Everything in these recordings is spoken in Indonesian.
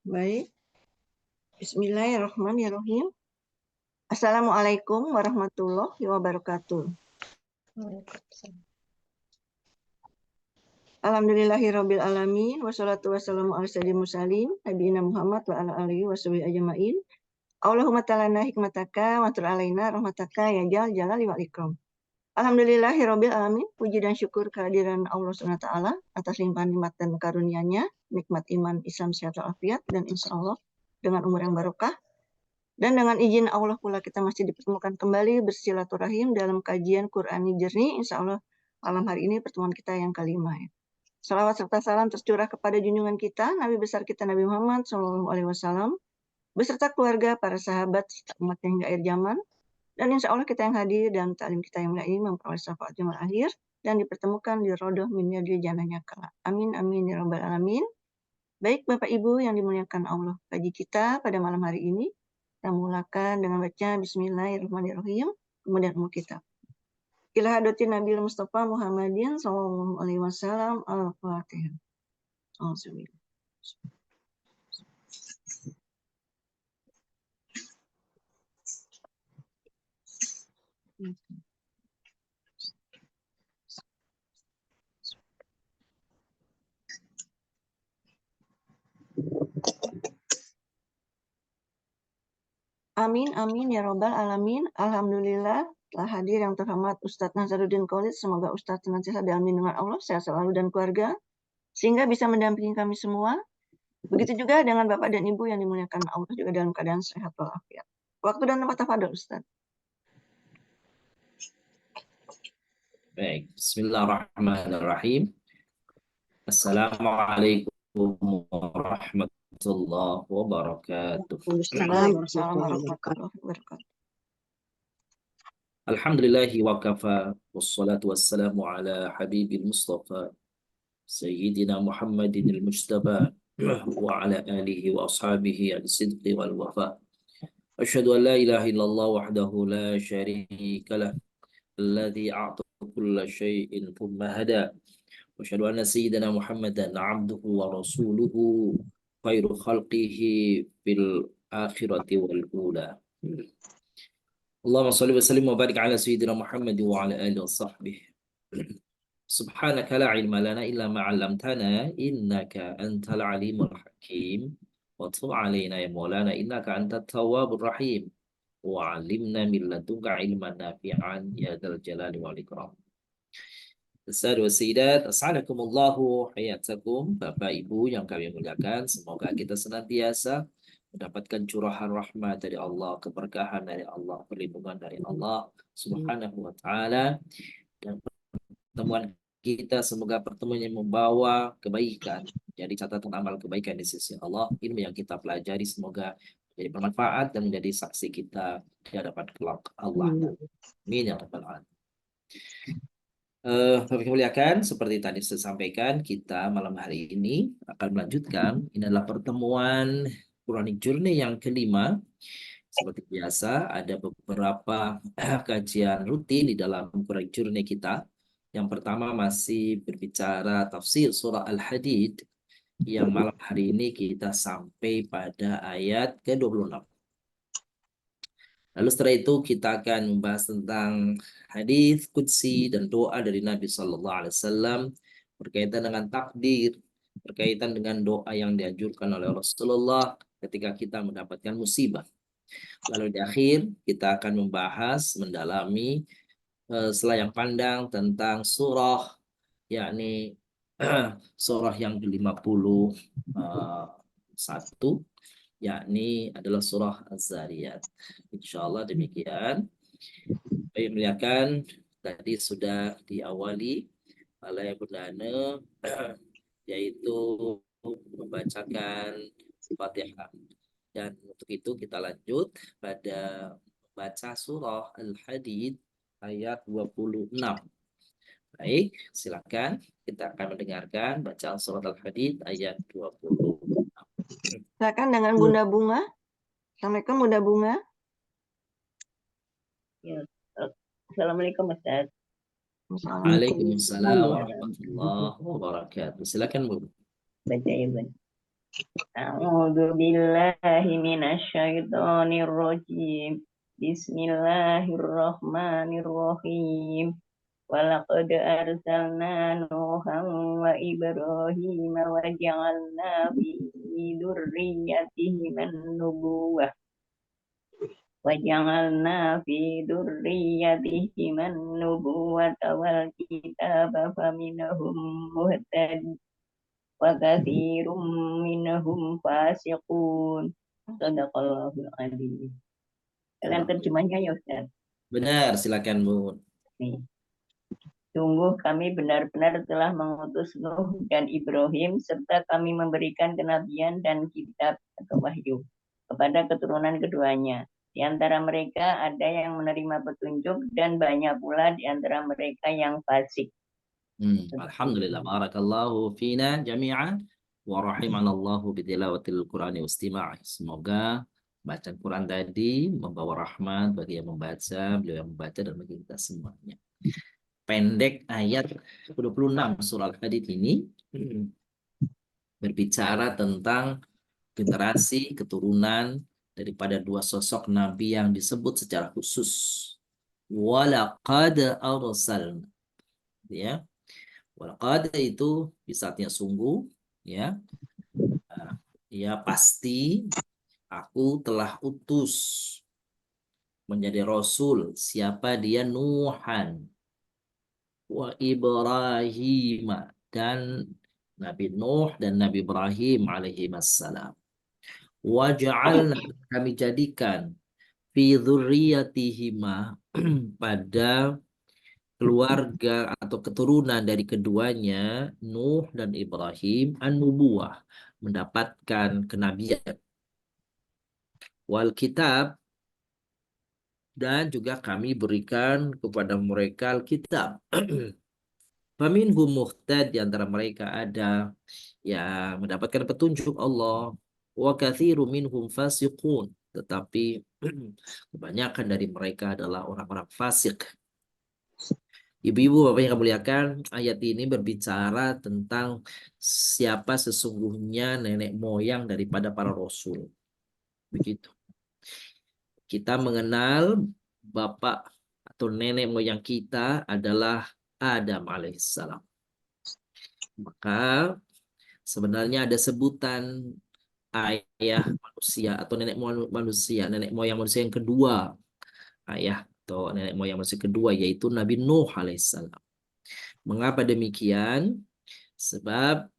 Baik, Bismillahirrahmanirrahim. Assalamualaikum warahmatullahi wabarakatuh. Alhamdulillahirabbil alamin wassalatu wassalamu ala sayyidil mursalin nabiyina Muhammad wa ala alihi washabihi ajmain. Allahumma ta'alana hikmataka wa tur alaina rahmataka ya jal jalali wal ikram. Alhamdulillahirabbil alamin, puji dan syukur kehadiran Allah Subhanahu wa taala atas limpahan nikmat dan karunia-Nya, nikmat iman, Islam, sehat walafiat, dan insyaallah dengan umur yang barokah. Dan dengan izin Allah pula kita masih dipertemukan kembali bersilaturahim dalam kajian Qur'ani jernih. Insya Allah malam hari ini pertemuan kita yang kelima. Salawat serta salam tercurah kepada junjungan kita, Nabi besar kita Nabi Muhammad SAW, beserta keluarga, para sahabat, serta umat yang hingga akhir zaman. Dan insya Allah kita yang hadir dan taklim kita yang mulia ini memperoleh syafaat jumat akhir dan dipertemukan di rodoh min yadri jannahnya kala. Amin amin ya rabbal alamin. Baik Bapak Ibu yang dimuliakan Allah, kaji kita pada malam hari ini kita mulakan dengan baca Bismillahirrahmanirrahim, kemudian umur kita. Ila hadratin Nabi Mustafa Muhammadin sallallahu alaihi wasallam. Al-Fatihah. Auzubillah. Amin amin ya robbal alamin. Alhamdulillah telah hadir yang terhormat Ustadz Nazaruddin Khalid. Semoga Ustadz senantiasa dalam lindungan Allah, sehat selalu dan keluarga, sehingga bisa mendampingi kami semua. Begitu juga dengan Bapak dan Ibu yang dimuliakan Allah juga dalam keadaan sehat walafiat. Waktu dan tempat tafadhol Ustadz. Baik, Bismillahirrahmanirrahim. Assalamualaikum warahmatullahi wabarakatuh. Waalaikumsalam warahmatullahi wabarakatuh. Alhamdulillahi wa kafa, wassalatu wassalamu ala habibil mustafa, Sayyidina Muhammadin al-Mujtaba, wa ala alihi wa ashabihi al-sidqi wal wafa. Asyhadu an la ilaha illallah wahdahu la syarika lah, alladhi a'ta kulla syai'in thumma hada. Wasyhadu anna sayyidina Muhammadan abduhu wa rasuluhu khairu khalqihi fil akhirati wal ula. Allahumma shalli wa sallim wa barik ala sayyidina Muhammad wa ala alihi wa sahbihi. Subhanaka la ilma lana illa ma 'allamtana innaka antal alimul hakim. Wa tub 'alaina ya maulana innaka antat tawwabur rahim. Wa 'allimna min ladunka ilman nafi'an ya dzal jalali wal ikram. Assalamualaikum Sayyidat, Assalamualaikum hayatakum, Bapak Ibu yang kami muliakan. Semoga kita senantiasa mendapatkan curahan rahmat dari Allah, keberkahan dari Allah, perlindungan dari Allah Subhanahu wa taala, dan pertemuan kita semoga pertemuan yang membawa kebaikan, jadi catatan amal kebaikan di sisi Allah. Ilmu yang kita pelajari semoga menjadi bermanfaat dan menjadi saksi kita di hadapan kelak Allah. Amin ya rabbal alamin. Bapak muliakan, seperti tadi saya sampaikan, kita malam hari ini akan melanjutkan. Ini adalah pertemuan Quranic Journey yang kelima. Seperti biasa, ada beberapa kajian rutin di dalam Quranic Journey kita. Yang pertama masih berbicara tafsir surah Al-Hadid, yang malam hari ini kita sampai pada ayat ke-26. Lalu setelah itu kita akan membahas tentang hadis qudsi dan doa dari Nabi Sallallahu Alaihi Wasallam berkaitan dengan takdir, berkaitan dengan doa yang dianjurkan oleh Rasulullah ketika kita mendapatkan musibah. Lalu di akhir kita akan membahas, mendalami selayang pandang tentang surah, yakni surah yang ke-51, yakni adalah surah Az-Zariyat. Insyaallah demikian. Baik, muliakan, tadi sudah diawali oleh Bunda Ane, yaitu membacakan Fatihah. Dan untuk itu kita lanjut pada membaca surah Al-Hadid ayat 26. Baik, silakan kita akan mendengarkan bacaan surah Al-Hadid ayat 26. Silakan dengan Bunda Bunga. Assalamualaikum Bunda Bunga. Ya. Assalamualaikum Ustaz. Waalaikumsalam warahmatullahi wabarakatuh. Silakan Bu. Baca ya Bun. A'udzu billahi minasyaitonir rajim. Bismillahirrahmanirrahim. Walaqad arsalna Nuhan wa Ibrahim wa ja'alna fi dzurriyyatihim an-nubuwah wal kitaba faminhum muhtadin wa katsirum minhum fasiqun. Shadaqallahul adzim. Kalian terjemahnya ya Ustaz? Benar, silakan Bu. Nih. Sungguh kami benar-benar telah mengutus Nuh dan Ibrahim serta kami memberikan kenabian dan kitab atau wahyu kepada keturunan keduanya. Di antara mereka ada yang menerima petunjuk dan banyak pula di antara mereka yang fasik. Alhamdulillah, barakallahu fina jami'an wa rahimanallahu bidilawatil Qur'ani wastima'i. Semoga bacaan Quran tadi membawa rahmat bagi yang membaca, beliau yang membaca dan bagi kita semuanya. Pendek ayat 26 surah Al-Hadid ini berbicara tentang generasi keturunan daripada dua sosok nabi yang disebut secara khusus. Walaqad arsalna, ya. Walaqad itu bisa artinya sungguh, ya. Ya pasti aku telah utus menjadi rasul. Siapa dia? Nuhan wa Ibrahim, dan Nabi Nuh dan Nabi Ibrahim alaihi wassalam. Waja'alna, kami jadikan, fi dzurriyyatihima, pada keluarga atau keturunan dari keduanya, Nuh dan Ibrahim, an-nubuwah, mendapatkan kenabian. Wal kitab, dan juga kami berikan kepada mereka Alkitab. Faminhum muhtad, di antara mereka ada yang mendapatkan petunjuk Allah. Wa katsiru minhum fasiqun, tetapi kebanyakan dari mereka adalah orang-orang fasik. Ibu-ibu, Bapak yang muliakan, ayat ini berbicara tentang siapa sesungguhnya nenek moyang daripada para rasul. Begitu. Kita mengenal bapak atau nenek moyang kita adalah Adam alaihissalam. Maka sebenarnya ada sebutan ayah manusia atau nenek moyang manusia yang kedua, ayah atau nenek moyang manusia kedua, yaitu Nabi Nuh alaihissalam. Mengapa demikian? Sebab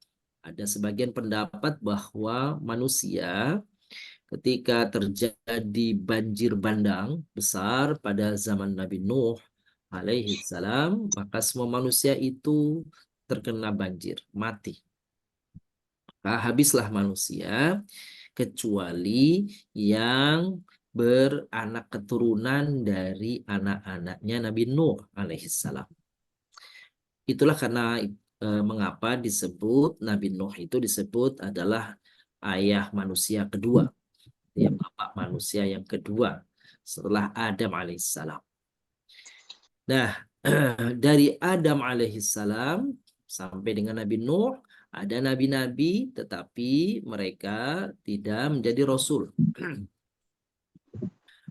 ada sebagian pendapat bahwa manusia ketika terjadi banjir bandang besar pada zaman Nabi Nuh alaihissalam, maka semua manusia itu terkena banjir, mati. Maka habislah manusia, kecuali yang beranak keturunan dari anak-anaknya Nabi Nuh alaihissalam. Itulah karena mengapa disebut Nabi Nuh itu disebut adalah ayah manusia kedua, ya, bapak manusia yang kedua setelah Adam alaihissalam. Nah, dari Adam alaihissalam sampai dengan Nabi Nuh ada nabi-nabi, tetapi mereka tidak menjadi rasul.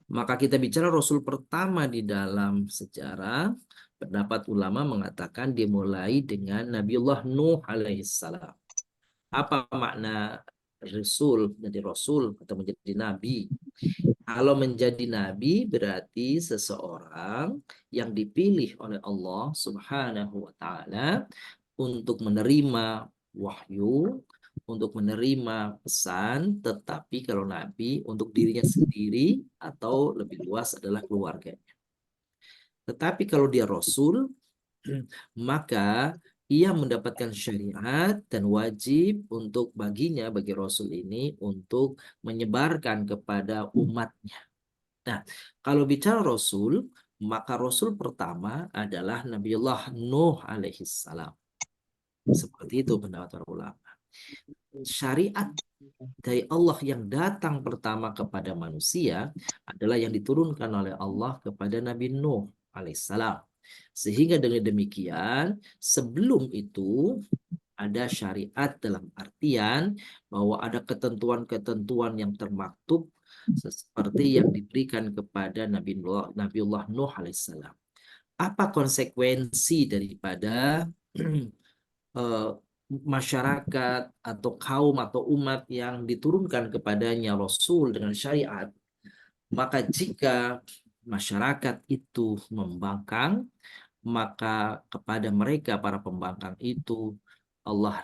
Maka kita bicara rasul pertama di dalam sejarah, pendapat ulama mengatakan dimulai dengan Nabiullah Nuh alaihissalam. Apa makna menjadi rasul atau menjadi nabi? Kalau menjadi nabi berarti seseorang yang dipilih oleh Allah Subhanahu wa taala untuk menerima wahyu, untuk menerima pesan, tetapi kalau nabi untuk dirinya sendiri atau lebih luas adalah keluarganya. Tetapi kalau dia rasul, maka ia mendapatkan syariat dan wajib untuk baginya, bagi rasul ini, untuk menyebarkan kepada umatnya. Nah, kalau bicara rasul, maka rasul pertama adalah Nabiullah Nuh alaihissalam. Seperti itu pendapat para ulama. Syariat dari Allah yang datang pertama kepada manusia adalah yang diturunkan oleh Allah kepada Nabi Nuh alaihissalam. Sehingga dengan demikian, sebelum itu ada syariat dalam artian bahwa ada ketentuan-ketentuan yang termaktub seperti yang diberikan kepada Nabiullah Nuh alaihissalam. Apa konsekuensi daripada masyarakat atau kaum atau umat yang diturunkan kepadanya Rasul dengan syariat? Maka jika masyarakat itu membangkang, maka kepada mereka para pembangkang itu Allah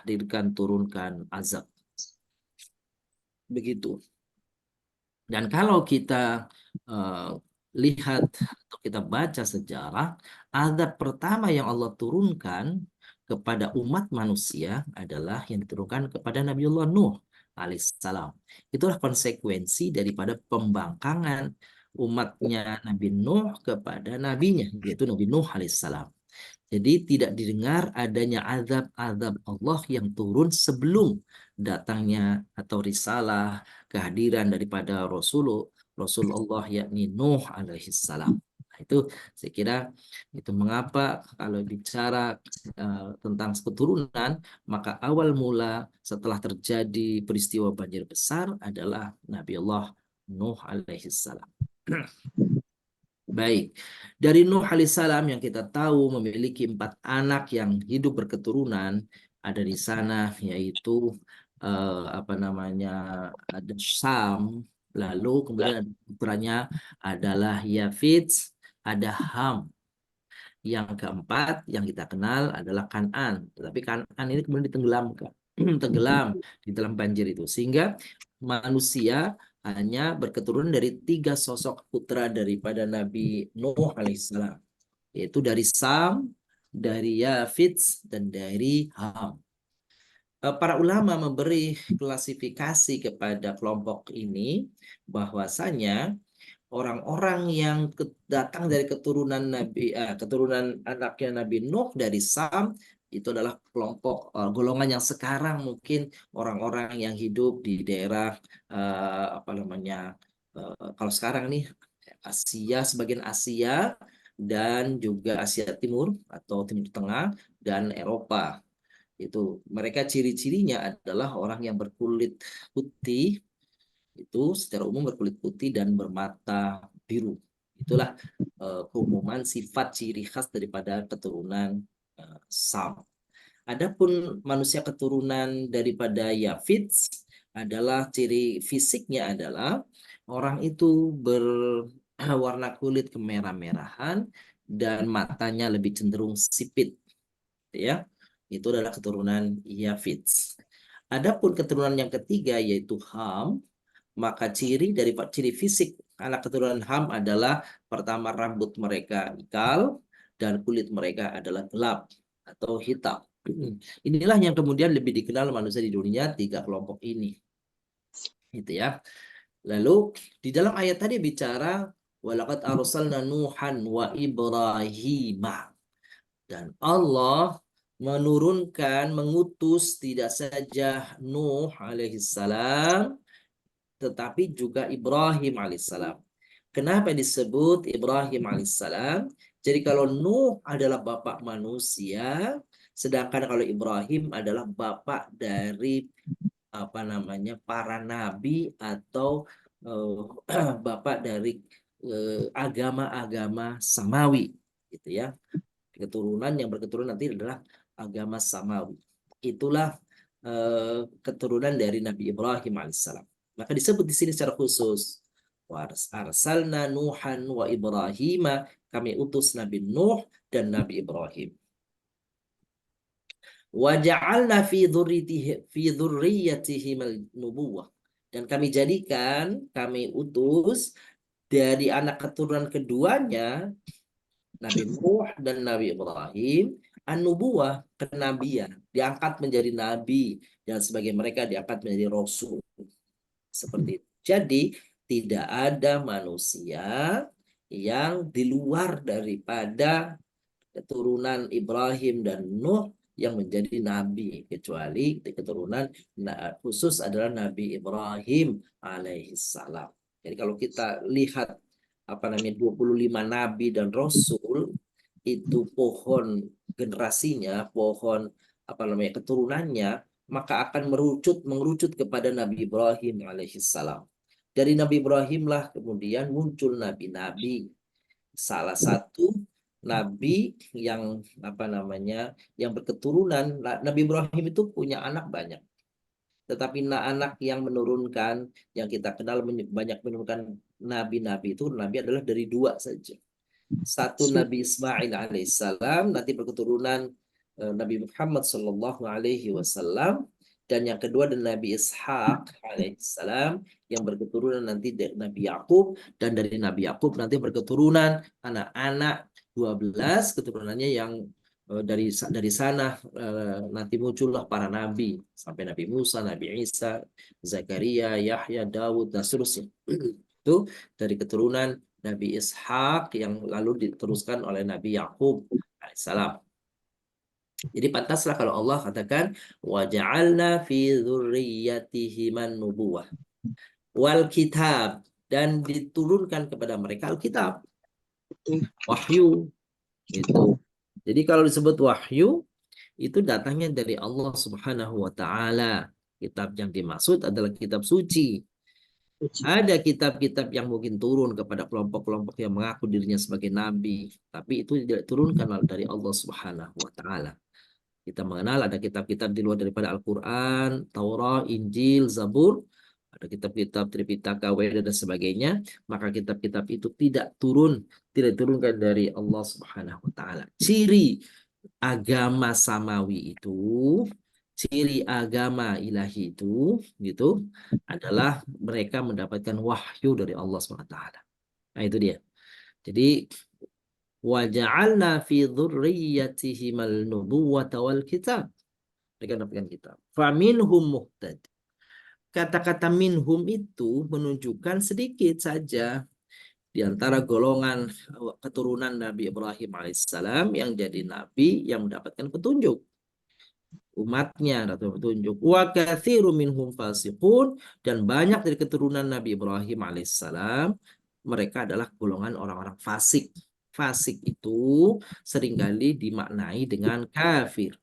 turunkan azab. Begitu. Dan kalau kita lihat atau kita baca sejarah, azab pertama yang Allah turunkan kepada umat manusia adalah yang diturunkan kepada Nabiullah Nuh alaihissalam. Itulah konsekuensi daripada pembangkangan umatnya Nabi Nuh kepada nabinya, yaitu Nabi Nuh alaihissalam. Jadi tidak didengar adanya azab-azab Allah yang turun sebelum datangnya atau risalah kehadiran daripada Rasulullah yakni Nuh alaihissalam. Nah, itu saya kira itu mengapa kalau bicara tentang keturunan, maka awal mula setelah terjadi peristiwa banjir besar adalah Nabi Allah Nuh alaihissalam. Baik, dari Nuh alaihissalam yang kita tahu memiliki 4 anak yang hidup berketurunan, ada di sana yaitu ada Sam, lalu kemudian ada putranya adalah Yafits, ada Ham. Yang keempat yang kita kenal adalah Kan'an, tetapi Kan'an ini kemudian ditenggelamkan, tenggelam di dalam banjir itu, sehingga manusia hanya berketurunan dari 3 sosok putra daripada Nabi Nuh alaihissalam, yaitu dari Sam, dari Yafits, dan dari Ham. Para ulama memberi klasifikasi kepada kelompok ini bahwasanya orang-orang yang datang dari keturunan anaknya Nabi Nuh dari Sam itu adalah kelompok golongan yang sekarang mungkin orang-orang yang hidup di daerah kalau sekarang nih Asia, sebagian Asia dan juga Asia Timur atau Timur Tengah dan Eropa. Itu mereka ciri-cirinya adalah orang yang berkulit putih, itu secara umum berkulit putih dan bermata biru. Itulah keumuman sifat ciri khas daripada keturunan Sam. Adapun manusia keturunan daripada Yafits adalah ciri fisiknya adalah orang itu berwarna kulit kemerah-merahan dan matanya lebih cenderung sipit, ya. Itu adalah keturunan Yafits. Adapun keturunan yang ketiga yaitu Ham, maka ciri fisik anak keturunan Ham adalah pertama rambut mereka ikal dan kulit mereka adalah gelap atau hitam. Inilah yang kemudian lebih dikenal manusia di dunia, 3 kelompok ini. Gitu ya. Lalu di dalam ayat tadi bicara walaqad arsalna Nuhan wa Ibrahim. Dan Allah mengutus tidak saja Nuh alaihissalam, tetapi juga Ibrahim alaihissalam. Kenapa disebut Ibrahim alaihissalam? Jadi kalau Nuh adalah bapak manusia, sedangkan kalau Ibrahim adalah bapak dari para nabi atau bapak dari agama-agama samawi, gitu ya. Keturunan yang berketurunan nanti adalah agama samawi. Itulah keturunan dari Nabi Ibrahim alaihissalam. Maka disebut di sini secara khusus arsalna Nuhan wa Ibrahim, kami utus Nabi Nuh dan Nabi Ibrahim. Wa ja'alna fi dzurriyyatihim nubuwah, dan kami jadikan, kami utus dari anak keturunan keduanya Nabi Nuh dan Nabi Ibrahim an-nubuwah, kenabian, diangkat menjadi nabi dan sebagai mereka diangkat menjadi rasul. Seperti itu. Jadi tidak ada manusia yang di luar daripada keturunan Ibrahim dan Nuh yang menjadi nabi, kecuali keturunan khusus adalah Nabi Ibrahim alaihissalam. Jadi kalau kita lihat 25 nabi dan rasul, itu pohon generasinya, pohon keturunannya, maka akan mengerucut kepada Nabi Ibrahim alaihissalam. Dari Nabi Ibrahim lah kemudian muncul nabi-nabi. Salah satu nabi yang yang berketurunan, Nabi Ibrahim itu punya anak banyak. Tetapi anak yang menurunkan, yang kita kenal banyak menurunkan nabi-nabi itu, nabi adalah dari dua saja. Satu Nabi Ismail alaihissalam, nanti berketurunan Nabi Muhammad sallallahu alaihi wasallam, dan yang kedua adalah Nabi Ishaq alaihissalam yang berketurunan nanti dari Nabi Yakub, dan dari Nabi Yakub nanti berketurunan anak-anak 12 keturunannya yang dari sana nanti muncullah para nabi sampai Nabi Musa, Nabi Isa, Zakaria, Yahya, Daud dan seterusnya. Itu dari keturunan Nabi Ishak yang lalu diteruskan oleh Nabi Yakub alaihissalam. Jadi pantaslah kalau Allah katakan wa ja'alna fi dzurriyyatihi man-nubuwah wal kitab, dan diturunkan kepada mereka Alkitab, wahyu itu. Jadi kalau disebut wahyu itu datangnya dari Allah Subhanahu wa taala. Kitab yang dimaksud adalah kitab suci. Ada kitab-kitab yang mungkin turun kepada kelompok-kelompok yang mengaku dirinya sebagai nabi, tapi itu tidak turunkan dari Allah Subhanahu wa taala. Kita mengenal ada kitab-kitab di luar daripada Al-Qur'an, Taurat, Injil, Zabur, ada kitab-kitab Tripitaka, Weda dan sebagainya, maka kitab-kitab itu tidak diturunkan dari Allah Subhanahu wa taala. Ciri agama samawi itu, ciri agama ilahi itu gitu adalah mereka mendapatkan wahyu dari Allah SWT. Nah itu dia. Jadi wa ja'alna fi dzurriyyatihi al-nubuwwata wal kitab. Mereka mendapatkan kitab. Faminhum muhtad. Kata-kata minhum itu menunjukkan sedikit saja di antara golongan keturunan Nabi Ibrahim alaihissalam yang jadi nabi yang mendapatkan petunjuk. Umatnya atau petunjuk. Wa katsirum minhum fasiqun, dan banyak dari keturunan Nabi Ibrahim alaihissalam mereka adalah golongan orang-orang fasik. Fasik itu seringkali dimaknai dengan kafir.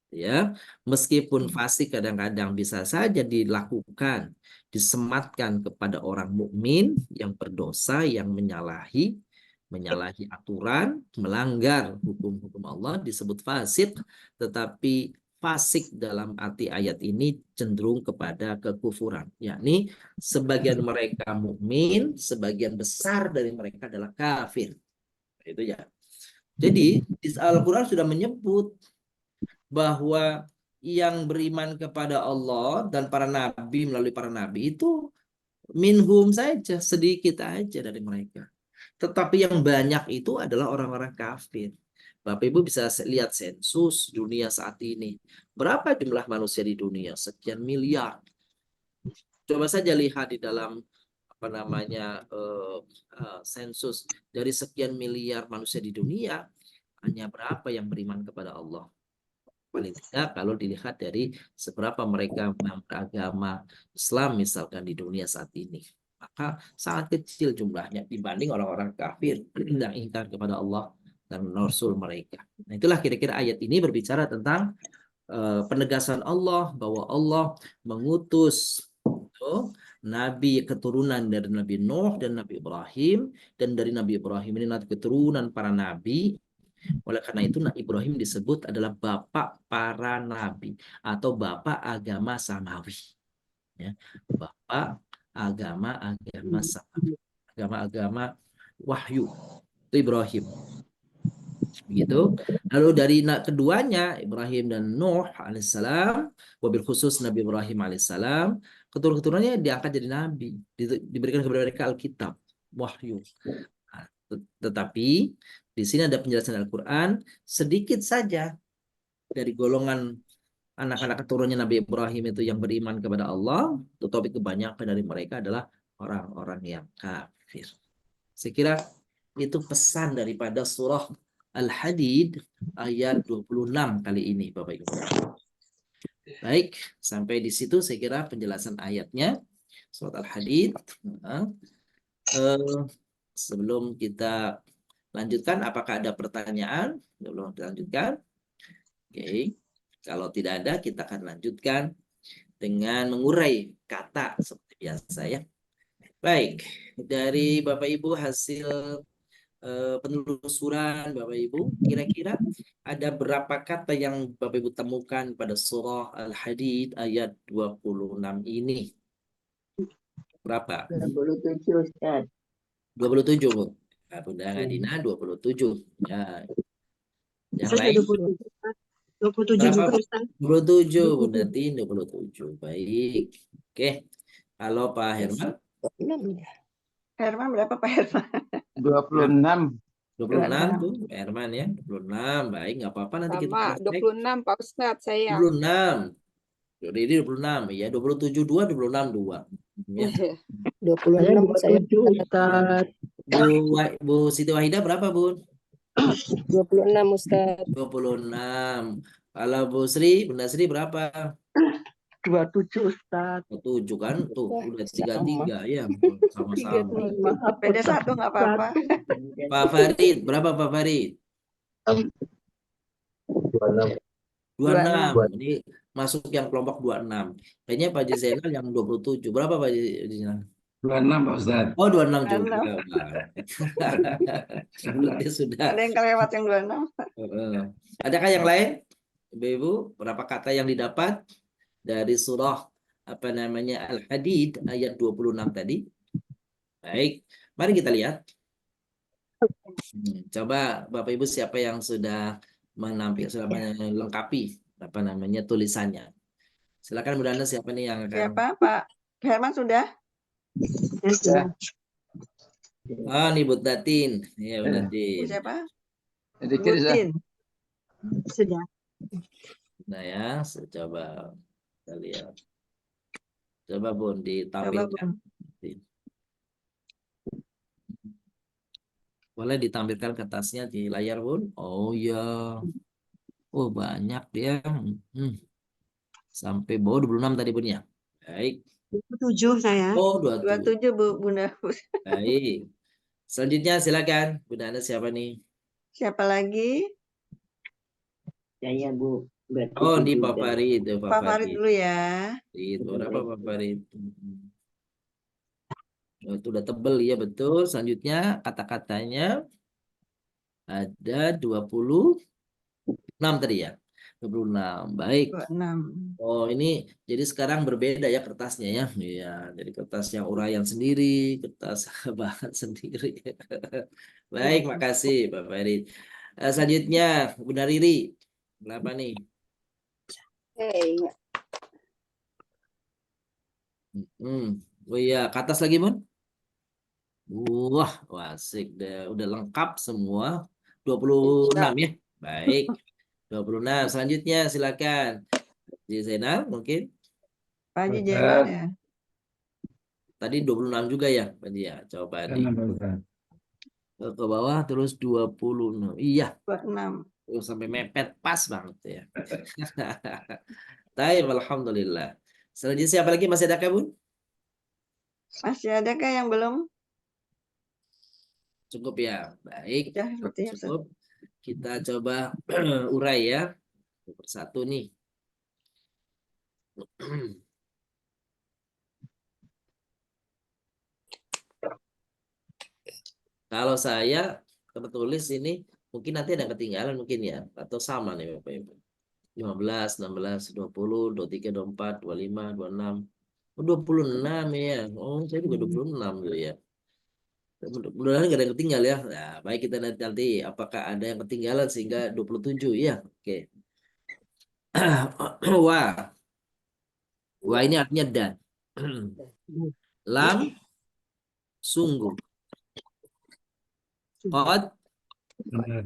Ya, meskipun fasik kadang-kadang bisa saja dilakukan, disematkan kepada orang mukmin yang berdosa, yang menyalahi aturan, melanggar hukum-hukum Allah disebut fasik, tetapi fasik dalam arti ayat ini cenderung kepada kekufuran, yakni sebagian mereka mukmin, sebagian besar dari mereka adalah kafir. Itu ya. Jadi Al-Qur'an sudah menyebut bahwa yang beriman kepada Allah dan para nabi melalui para nabi itu minhum saja, sedikit aja dari mereka. Tetapi yang banyak itu adalah orang-orang kafir. Bapak Ibu bisa lihat sensus dunia saat ini. Berapa jumlah manusia di dunia? Sekian miliar. Coba saja lihat di dalam sensus dari sekian miliar manusia di dunia, hanya berapa yang beriman kepada Allah? Paling tidak kalau dilihat dari seberapa mereka beragama Islam misalkan di dunia saat ini, maka sangat kecil jumlahnya dibanding orang-orang kafir yang ingkar kepada Allah dan Rasul mereka. Nah, itulah kira-kira ayat ini berbicara tentang penegasan Allah bahwa Allah mengutus nabi keturunan dari Nabi Nuh dan Nabi Ibrahim, dan dari Nabi Ibrahim ini nanti keturunan para nabi. Oleh karena itu Ibrahim disebut adalah bapak para nabi atau bapak agama samawi. Ya, bapak agama samawi, agama wahyu itu Ibrahim. Begitu. Lalu dari keduanya Ibrahim dan Nuh alaihissalam, wabil khusus Nabi Ibrahim alaihissalam, keturunan-keturunannya diangkat jadi nabi, diberikan kepada mereka Alkitab, wahyu. Nah, tetapi di sini ada penjelasan Al-Quran sedikit saja dari golongan anak-anak keturunannya Nabi Ibrahim itu yang beriman kepada Allah, tetapi kebanyakan dari mereka adalah orang-orang yang kafir. Saya kira itu pesan daripada surah Al-Hadid ayat 26 kali ini, Bapak Ibu. Baik, sampai di situ saya kira penjelasan ayatnya surat Al-Hadid. Sebelum kita lanjutkan, apakah ada pertanyaan? Sebelum kita lanjutkan. Oke. Kalau tidak ada, kita akan lanjutkan dengan mengurai kata seperti biasa ya. Baik, dari Bapak Ibu hasil penelusuran Bapak Ibu, kira-kira ada berapa kata yang Bapak Ibu temukan pada surah Al-Hadid ayat 26 ini? Berapa? 27 Ustaz. 27, Bu. Nah, Bunda Ngadina 27. Ya, yang Saya lain 27 berapa? juga, Ustaz. 27, Bunda Tin 27. Baik. Oke. Kalau Pak Herman Herman berapa Pak Herman? 26. 26 tuh, Pak Herman ya. 26. Baik, nggak apa-apa nanti kita Sama, cross check. 26 Pak Ustadz saya. 26. Jadi 26 ya, 27 2, 26 2. Ya. 26 saya. 27 Ustaz. Bu Siti Wahidah berapa, Bu? 26 Ustadz. 26. Kalau Bu Sri, Bunda Sri berapa? 27 Ustaz. 7 kan? Tuh, Wah, udah sama. 3-3 ya. Sama-sama. Maaf, beda satu nggak apa-apa. Pak Farid, berapa Pak Farid? 26. Ini masuk yang kelompok 26. Kayaknya Pak Haji Zainal yang 27. Berapa Pak Haji Zainal? 26 Pak Ustaz. Oh, 26 juga. 26. Berarti sudah. Ada yang kelewat yang 26. Adakah yang lain? Ibu, berapa kata yang didapat dari surah Al-Hadid ayat 26 tadi? Baik, mari kita lihat. Coba Bapak Ibu siapa yang sudah sudah melengkapi tulisannya. Silakan Bu Dana, siapa nih yang akan? Siapa Pak Herman sudah? Oh, nih Bu Datin. Iya, Bu Datin. Siapa? Sedikit Ustaz. Butin. Sudah. Nah ya, coba kita lihat. Coba Bun Coba ditampilkan. Boleh ditampilkan kertasnya di layar Bun? Oh ya. Oh banyak dia. Sampai bawah 26 tadi Bun ya. Baik. 27 saya. Oh 27. 27 Bu Bunda. Baik. Selanjutnya silakan. Bunda Ana siapa nih? Siapa lagi? Saya Bu. Oh di Pak Farid. Pak Farid dulu ya. Itu berapa Pak Farid? Oh, itu udah tebel ya betul. Selanjutnya kata-katanya ada 26 tadi ya. 26. Baik. 26. Oh, ini jadi sekarang berbeda ya kertasnya ya. Iya, jadi kertas yang uraian sendiri, kertas bahan sendiri. Baik, makasih Pak Farid. Selanjutnya Bunda Riri. Berapa nih? Oh iya, ke atas lagi, Bun. Wah, asik deh. Udah lengkap semua. 26 ya. Baik. 26. Selanjutnya silakan. Haji Zainal mungkin. Pak Haji Jainal ya. Tadi 26 juga ya, Pak Haji ya. Coba nih. Ke bawah terus 26. Iya. 26. Sampai mepet pas banget ya. Baik, alhamdulillah. Selanjutnya siapa lagi, masih ada kah, Bun? Masih ada kah yang belum? Cukup ya. Baik. Ya, sepertinya, Cukup. Kita coba urai ya. Persatu nih. Kalau saya tulis ini mungkin nanti ada ketinggalan mungkin ya, atau sama nih Bapak Ibu. 15, 16, 20, 23, 24, 25, 26. Oh, 26 ya. Oh, saya juga 26 tuh ya. Mudah-mudahan nggak ada yang ketinggal ya. Nah, baik kita nanti apakah ada yang ketinggalan sehingga 27 ya. Oke. Wah. Wah ini artinya dan. Lam sungguh. Qad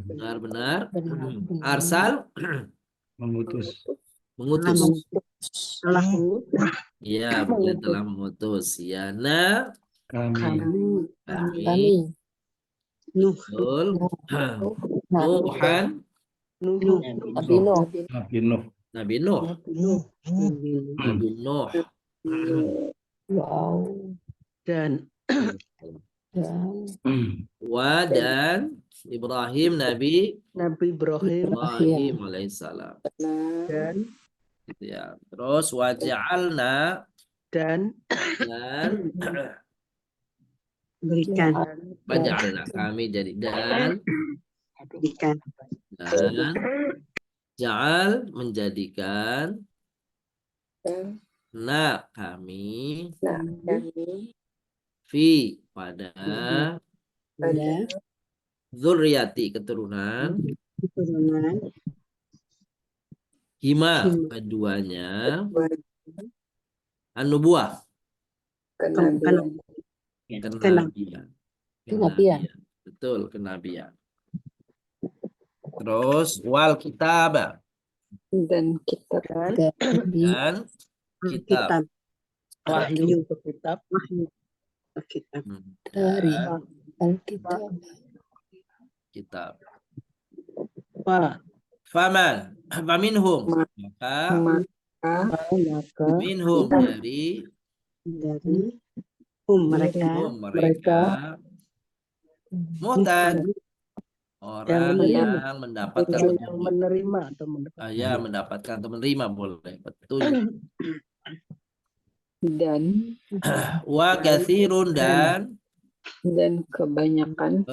benar-benar. Arsal Mengutus. Iya, benar telah memutus. Ya, Kami. Betul. Nuhan. Nabi Nuh. Dan Wa dan Ibrahim Nabi Nabi Ibrahim Ibrahim alaihissalam. dan Gitu ya. Terus waja'alna dan dan Berikan. waja'alna kami jadi dan Berikan. ja'al menjadikan Dan na kami kami fi pada pada zuriati keturunan Keturunan. hima keduanya buat an-nubuwah kenabian. kenabian. Kenabian. Betul, kenabian. Terus wal kitab Dan kita dari dan kitab. Kitab. wahyu ke kitab Wahyu. Kitab. dari Dan Alkitab. kitab. Wah, Faman, faminhum. Maka Maka minhum dari Dari mereka. mereka mutad orang menerima. yang mendapatkan yang petunjuk. menerima atau menerima. Ya, mendapatkan atau menerima boleh petunjuk. dan Wa katsirun dan kebanyakan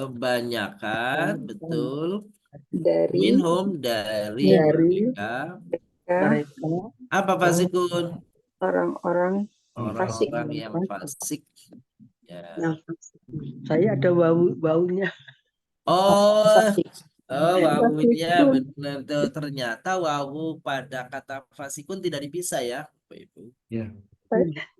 betul dari minhum dari mereka Mereka apa fasikun? orang-orang fasik. Orang-orang yang fasik. Ya. Yang saya ada baunya. Oh, Fasik. wawunya benar tuh. Ternyata wawu pada kata fasikun tidak dipisah ya, Bapak Ibu. Ya.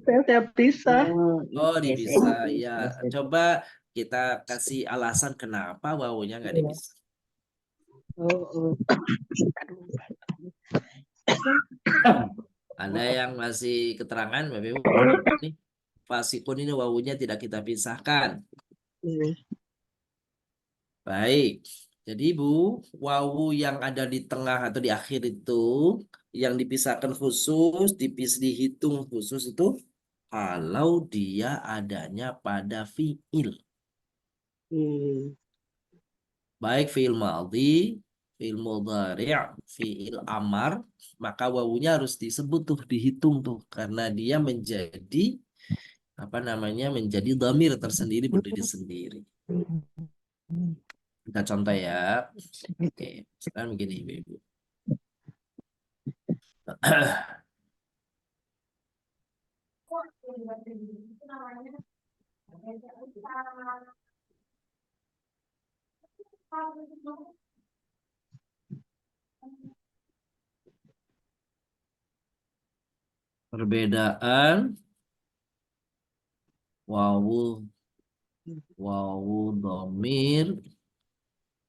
Saya bisa. Oh, dipisah. Ya, coba kita kasih alasan kenapa wawunya nggak dipisah. Oh. Ada yang masih keterangan, Bapak Ibu? Ini fasikun ini wawunya tidak kita pisahkan. Baik. Jadi Bu, wawu yang ada di tengah atau di akhir itu yang dipisahkan khusus, dihitung khusus itu kalau dia adanya pada fiil. Baik fiil madhi, fiil mudhari', fiil amar, maka wawunya harus disebut tuh, dihitung tuh karena dia menjadi menjadi dhamir tersendiri, berdiri sendiri. Kita contoh ya. Oke, sekarang begini Ibu. Perbedaan wawu dhamir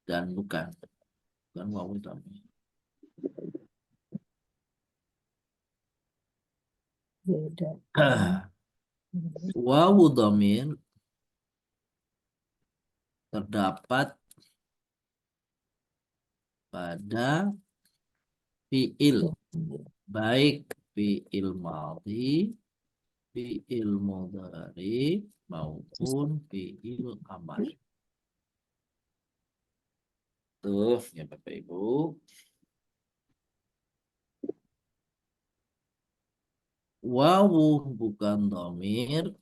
dan bukan wawu dhamir. Wawu dhamir terdapat pada fiil, baik fiil madhi, fiil mudhari maupun fiil amar. Tuh ya Bapak Ibu. Wawu bukan dhamir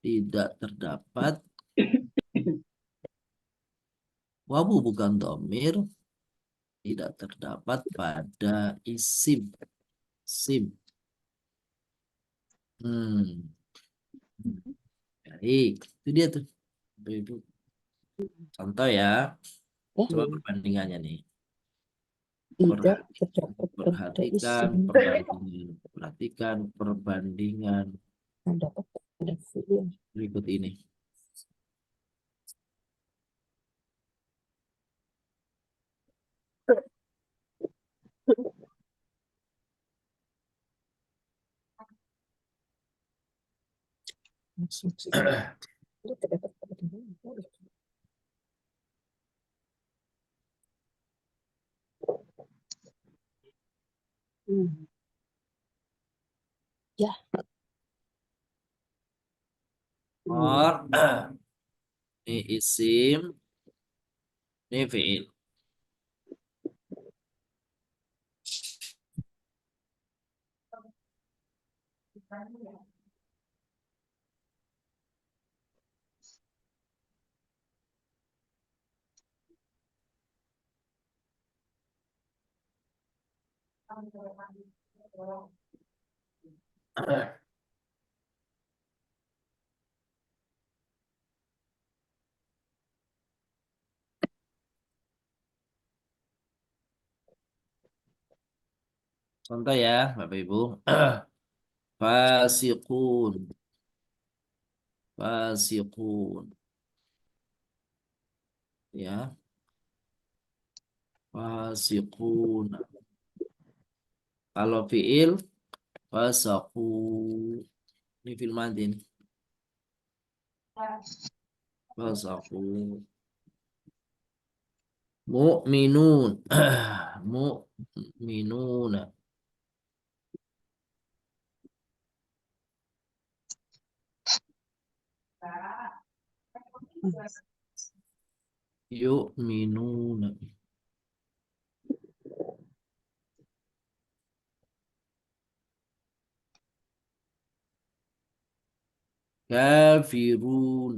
tidak terdapat. Wawu bukan dhamir tidak terdapat pada isim. Baik, itu dia tuh. Ibu. Contoh ya. Coba perbandingannya nih. Tidak terdapat pada isim. Perhatikan perbandingan Terdapat pada fiil. berikut ini. Itu terdapat pada fiil. Ya. Or Ini isim, ini fi'il. Contoh ya, Bapak Ibu. Fasiqun, fasiqun. Ya, fasiqun. Kalau fi'il, fasaqu. Ini fi'il madhi nih. Fasaqu. Mu'minun. Mu'minun. Yu'minun. Kafirun.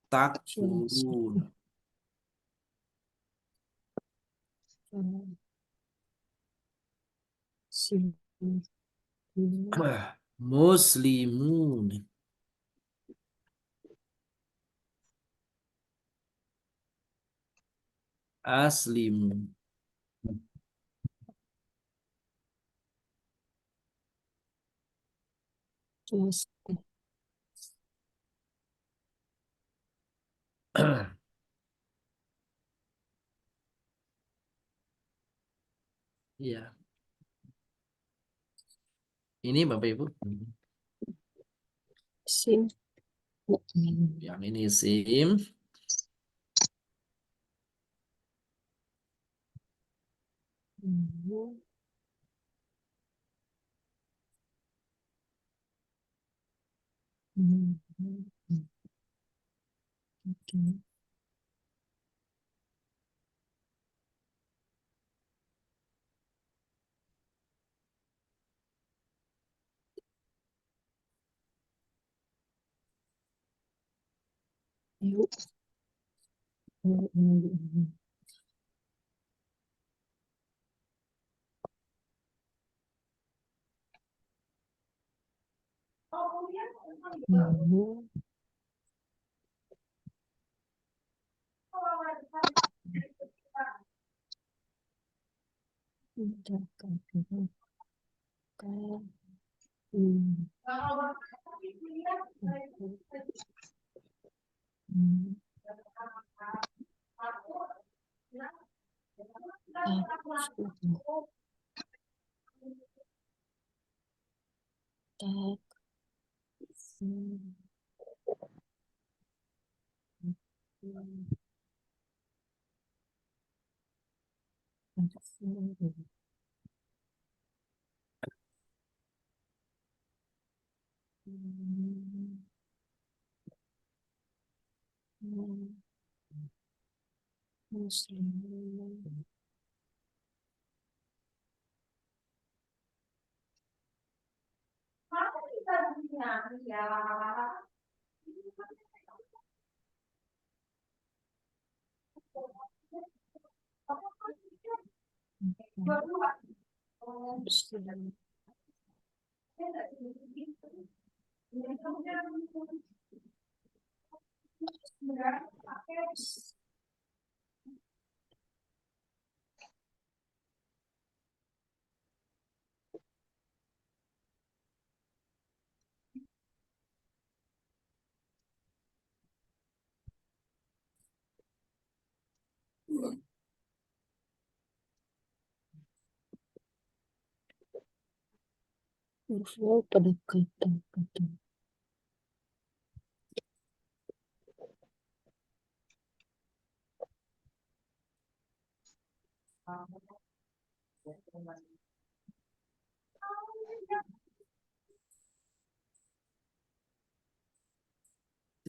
Takfurun. Muslimun. Aslimun. Iya. Ini Bapak Ibu. Sim. Yang ini sim. Yuk. Muslim. Muslim. Urfu pada kata-kata.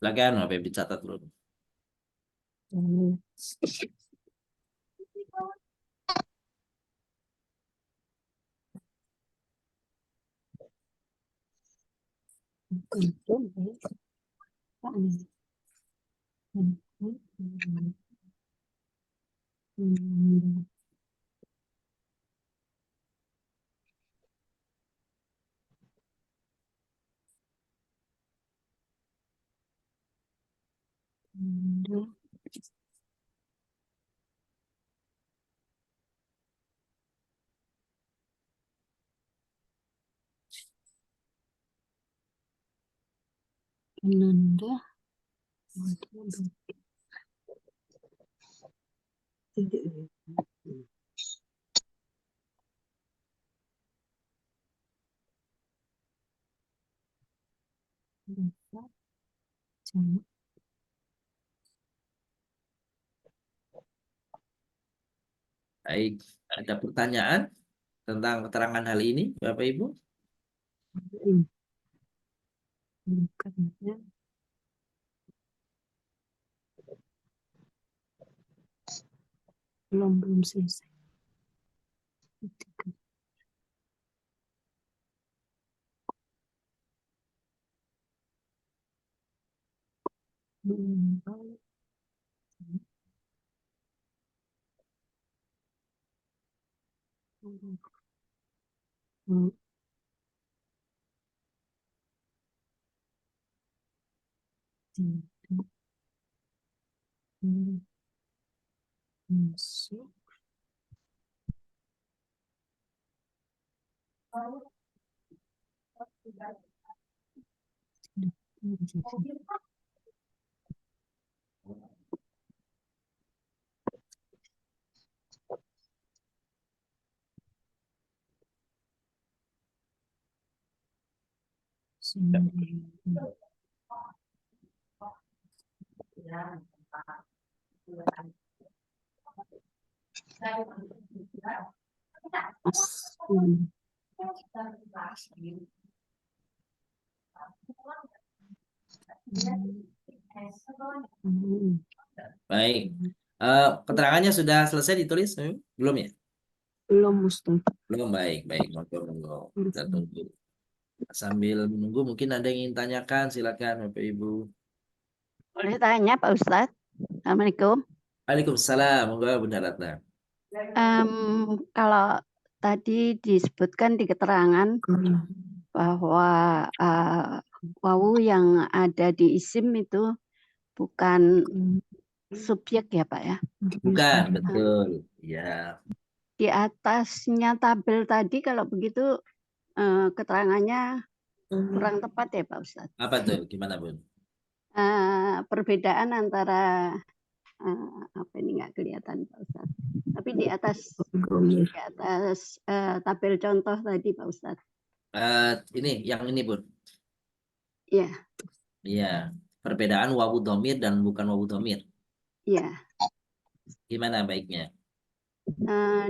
Silakan Bapak Ibu dicatat dulu. Hmm. Bukan domir. Hmm. Hmm. Ananda. Baik, ada pertanyaan tentang keterangan hal ini, Bapak Ibu? Bukannya belum selesai. Hmm. Hmm. Tidak. Hmm. Masuk. Baik. Keterangannya sudah selesai ditulis? Belum ya? Belum, Ustaz. Belum, baik. Baik, monggo. Kita tunggu. Sambil menunggu mungkin ada yang ingin tanyakan, silakan Bapak Ibu. Boleh tanya Pak Ustadz? Assalamualaikum. Waalaikumsalam, monggo Bunda Ratna. Kalau tadi disebutkan di keterangan bahwa wawu yang ada di isim itu bukan subjek ya Pak ya? Bukan, betul. Ya. Di atasnya tabel tadi kalau begitu keterangannya kurang tepat ya Pak Ustadz? Apa tuh? Gimana, Bun? Perbedaan antara apa ini nggak kelihatan Pak Ustadz. Tapi di atas tabel contoh tadi Pak Ustadz. Ini, yang ini, Bun. Iya. Iya. Perbedaan wawu domir dan bukan wawu domir. Iya. Gimana baiknya?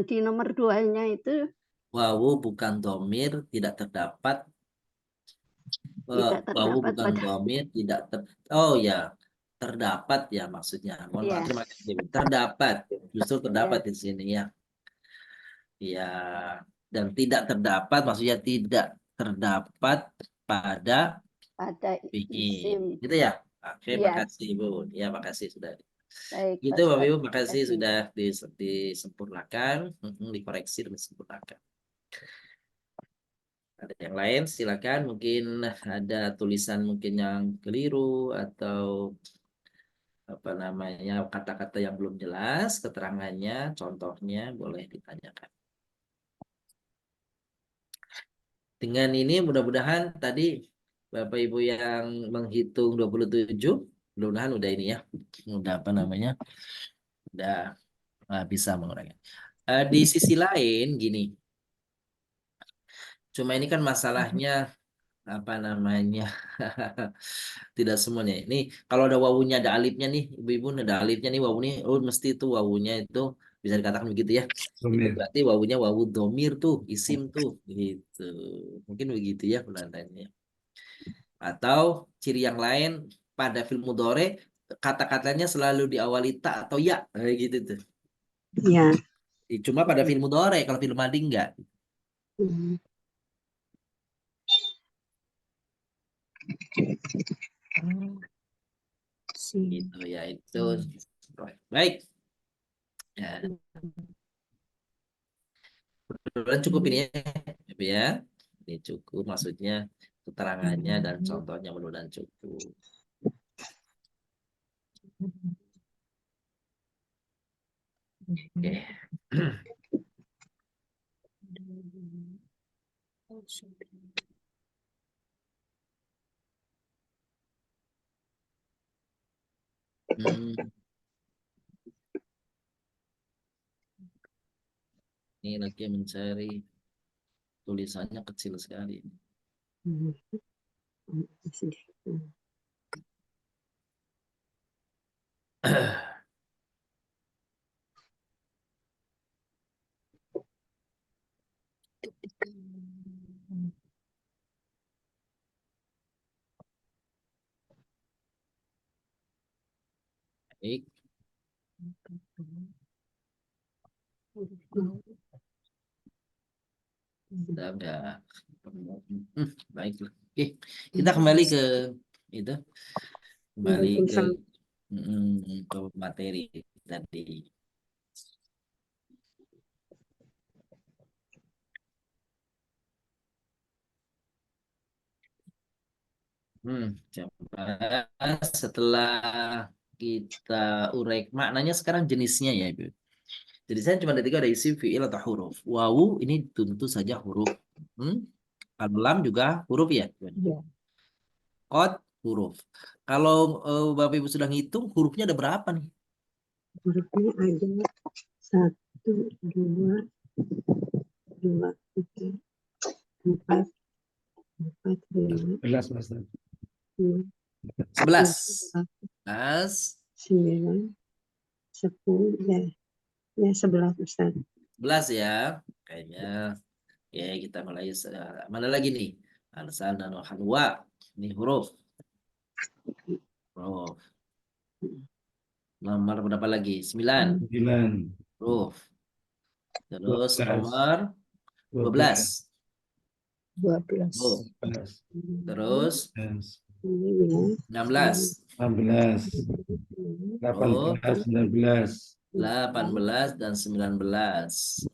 Di nomor 2-nya itu Wawu bukan domir, tidak terdapat. tidak Wawu terdapat bukan pada. domir, tidak Oh ya, terdapat ya maksudnya. Mohon maaf, Iya. terima kasih. Terdapat, justru terdapat Iya. di sini ya. Ya, dan tidak terdapat maksudnya tidak terdapat pada Isim. gitu ya. Oke, Iya. makasih Bu. Ya, makasih sudah. Baik, Gitu Pak Bapak Ibu, Ustadz. makasih sudah disempurnakan, dikoreksi dan disempurnakan. Ada yang lain, silakan. Mungkin ada tulisan mungkin yang keliru atau apa namanya kata-kata yang belum jelas, keterangannya, contohnya boleh ditanyakan. Dengan ini mudah-mudahan tadi Bapak Ibu yang menghitung 27, mudah-mudahan udah ini ya, udah apa namanya, udah bisa mengurangi. Di sisi lain gini, cuma ini kan masalahnya apa namanya? Tidak semuanya. Ini kalau ada wawunya ada alifnya nih, ibu-ibu ada alifnya nih wawu nih, oh mesti itu wawunya itu bisa dikatakan begitu ya. Itu Domir. berarti wawunya wawu domir tuh, isim tuh, gitu. Mungkin begitu ya penandanya. Atau ciri yang lain pada film mudhore kata-katanya selalu diawali ta atau ya, kayak gitu tuh. Ya. Cuma pada film mudhore, kalau film madi enggak. Hmm. Gitu ya itu. Baik. Ya, mudah-mudahan cukup ini ya. Ini cukup maksudnya keterangannya dan contohnya mudah-mudahan cukup. Oke. Ini lagi mencari tulisannya kecil sekali. Baik. Udah. Baik. Oke, kita kembali ke itu, kembali ke materi tadi. Coba setelah kita urek maknanya sekarang jenisnya ya Ibu. Jadi saya cuma ada 3, ada isim, fiil atau huruf. Wawu ini tentu saja huruf. Kalau lam juga huruf ya. Qad huruf. Kalau Bapak Ibu sudah ngitung hurufnya ada berapa nih? Hurufnya ada 1, 2, 3, 4, 5, 11 Mas. 6, 11. 9, 10, ya 11 Ustaz. 11 ya. Kayaknya ya kita mulai mana lagi nih? Arsal dan hanwa. Ini huruf. Huruf. Nomor berapa lagi? 9. 9. Huruf. Terus 12. nomor 12. 12. Huruf. Terus 16. 16. 18. 19. 18 dan 19.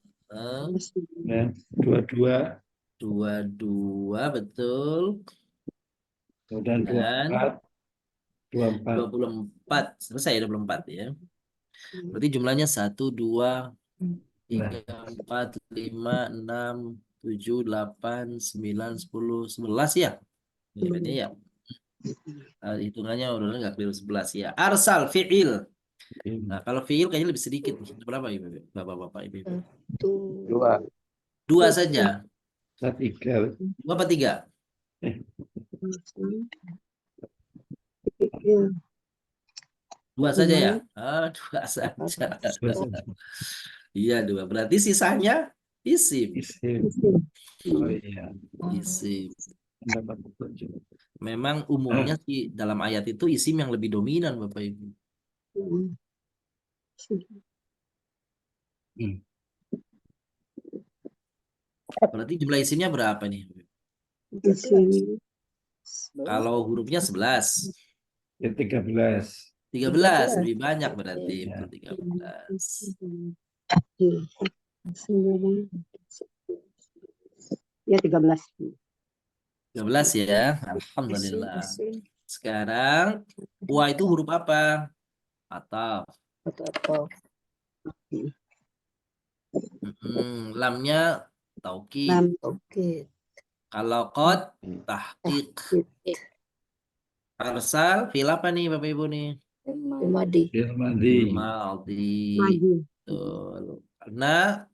Ya, 22. 22 betul. Kemudian Dan 24. 24. Selesai 24 ya. Berarti jumlahnya 1, 2, 3, 4, 5, 6, 7, 8, 9, 10, 11 ya. Ini berarti ya. Hitungannya udah nggak keliru 11 ya. Arsal fi'il. Nah, kalau fi'il kayaknya lebih sedikit. Berapa Ibu? Bapak-bapak Ibu? 2. 2 saja. 3. 2 apa 3? 2 saja ya? 2 saja. Iya 2. Berarti sisanya isim. Isim. Oh iya. Isim. Pendapat juga. Memang umumnya sih dalam ayat itu isim yang lebih dominan Bapak Ibu. Berarti jumlah isimnya berapa nih? Kalau hurufnya 11. Ya 13. 13 lebih banyak berarti. 13. Ya 13. 13 ya. Alhamdulillah. Sekarang wa itu huruf apa? Atau lamnya taukid. Kalau qad tahqiq. Arsal fil apa nih Bapak Ibu nih? Firmadi. Maldi. Betul. Karena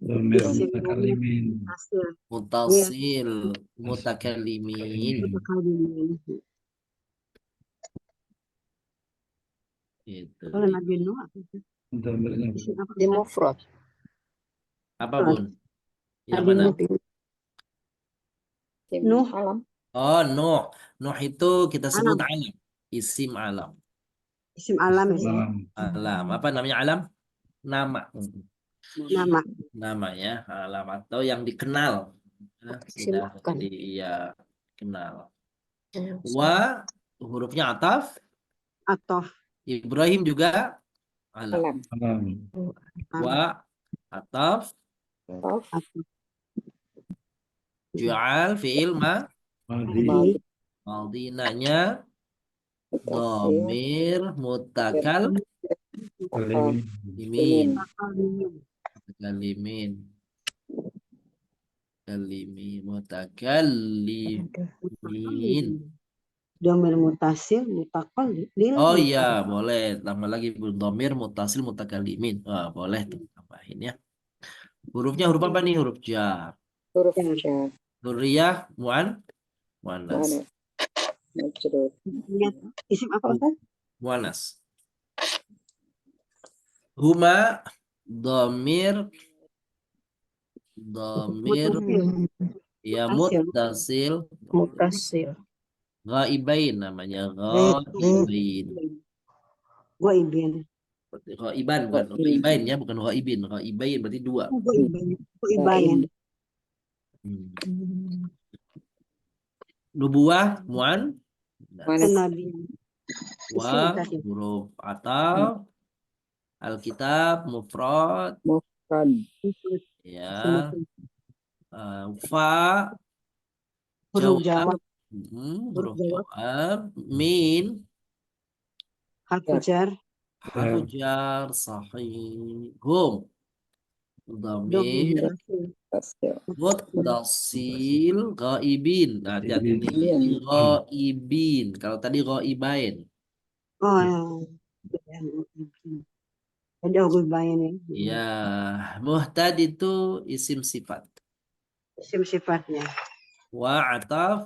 Domir Isim mutakalimin. hasil. Mutasil mutakalimin. Mutakalimin. Gitu. Kalau Nabi Nuh apa itu? Domirnya Isim apa? Di mufrad. Apa Bun? Yang Nabi mana? Nuh. Tim Nuh. alam. Oh, Nuh. Nuh itu kita sebut Alam. alam. Isim alam. Isim alam ya. Salam. Alam. Apa namanya alam? Nama. Nama. Nama ya. Alam atau yang dikenal. Nah, sudah Silakan. dia kenal. Wa hurufnya ataf. Atau Ibrahim juga alam. Alam. Salam. Wa ataf. Taf. atau Ju'al fi'il Madi. Madi. madinanya Mutasil. domir mutakal Kalimin. limin. Mutakalimin. Kalimin. Kalimin mutakalimin. Domir mutasil mutakallil. Oh iya, boleh. Tambah lagi domir mutasil mutakalimin. Wah, boleh tuh tambahin ya. Hurufnya huruf apa nih? Huruf jar. Huruf Ya. jar. Hurriyah muannas. Mana? Majrur. Isim apa Ustaz? Muannas. Huma domir ya muttasil Mutasil. ghaibain namanya ghaibain. Gua ibin. Ghaiban bukan ghaibain ya, bukan ghaibin. Ghaibain berarti dua. Gua ibin. Gua ibain. Nubuwah muan Mana? Kenabian. wa huruf ataf alkitab mufrad Mufrad. ya fa Huruf jawab jawab. huruf jawab min Harfu jar. harfu jar sahih hum dhamir Mutasil. muttasil ghaibin. Nah, hati-hati nih. Ghaibin. Kalau tadi ghaibain. Oh ya. Jadi aku ibain ya. Ya, muhtad itu isim sifat. Isim sifatnya. Wa ataf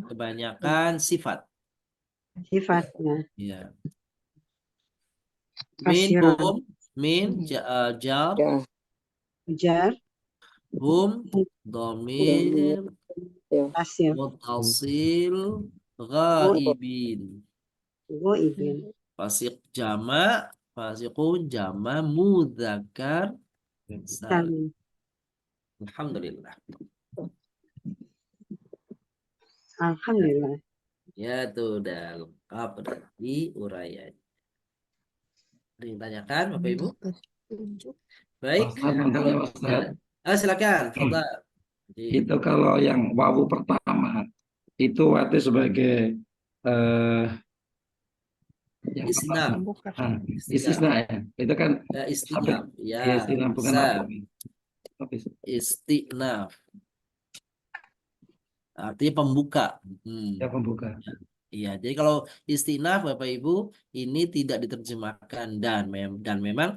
kebanyakan sifat. Sifatnya. Ya. Kasirah. Min jar Jar. Jar. hum dhamir Kasir. muttasil ghaibin. Gua ibin. Fasik jama, fasikun jama mudzakkar salim. Salim. Alhamdulillah. Alhamdulillah. Ya itu udah lengkap berarti uraian. Ada yang tanyakan Bapak Ibu? Baik. Silakan. Fadhal. Itu kalau yang wawu pertama itu arti sebagai yang Istinaf. istisna ya. Itu kan Istinaf. Ya, istisna bukan bisa. apa? Istinaf. Artinya pembuka. Ya pembuka. Iya, jadi kalau istinaf Bapak Ibu ini tidak diterjemahkan dan memang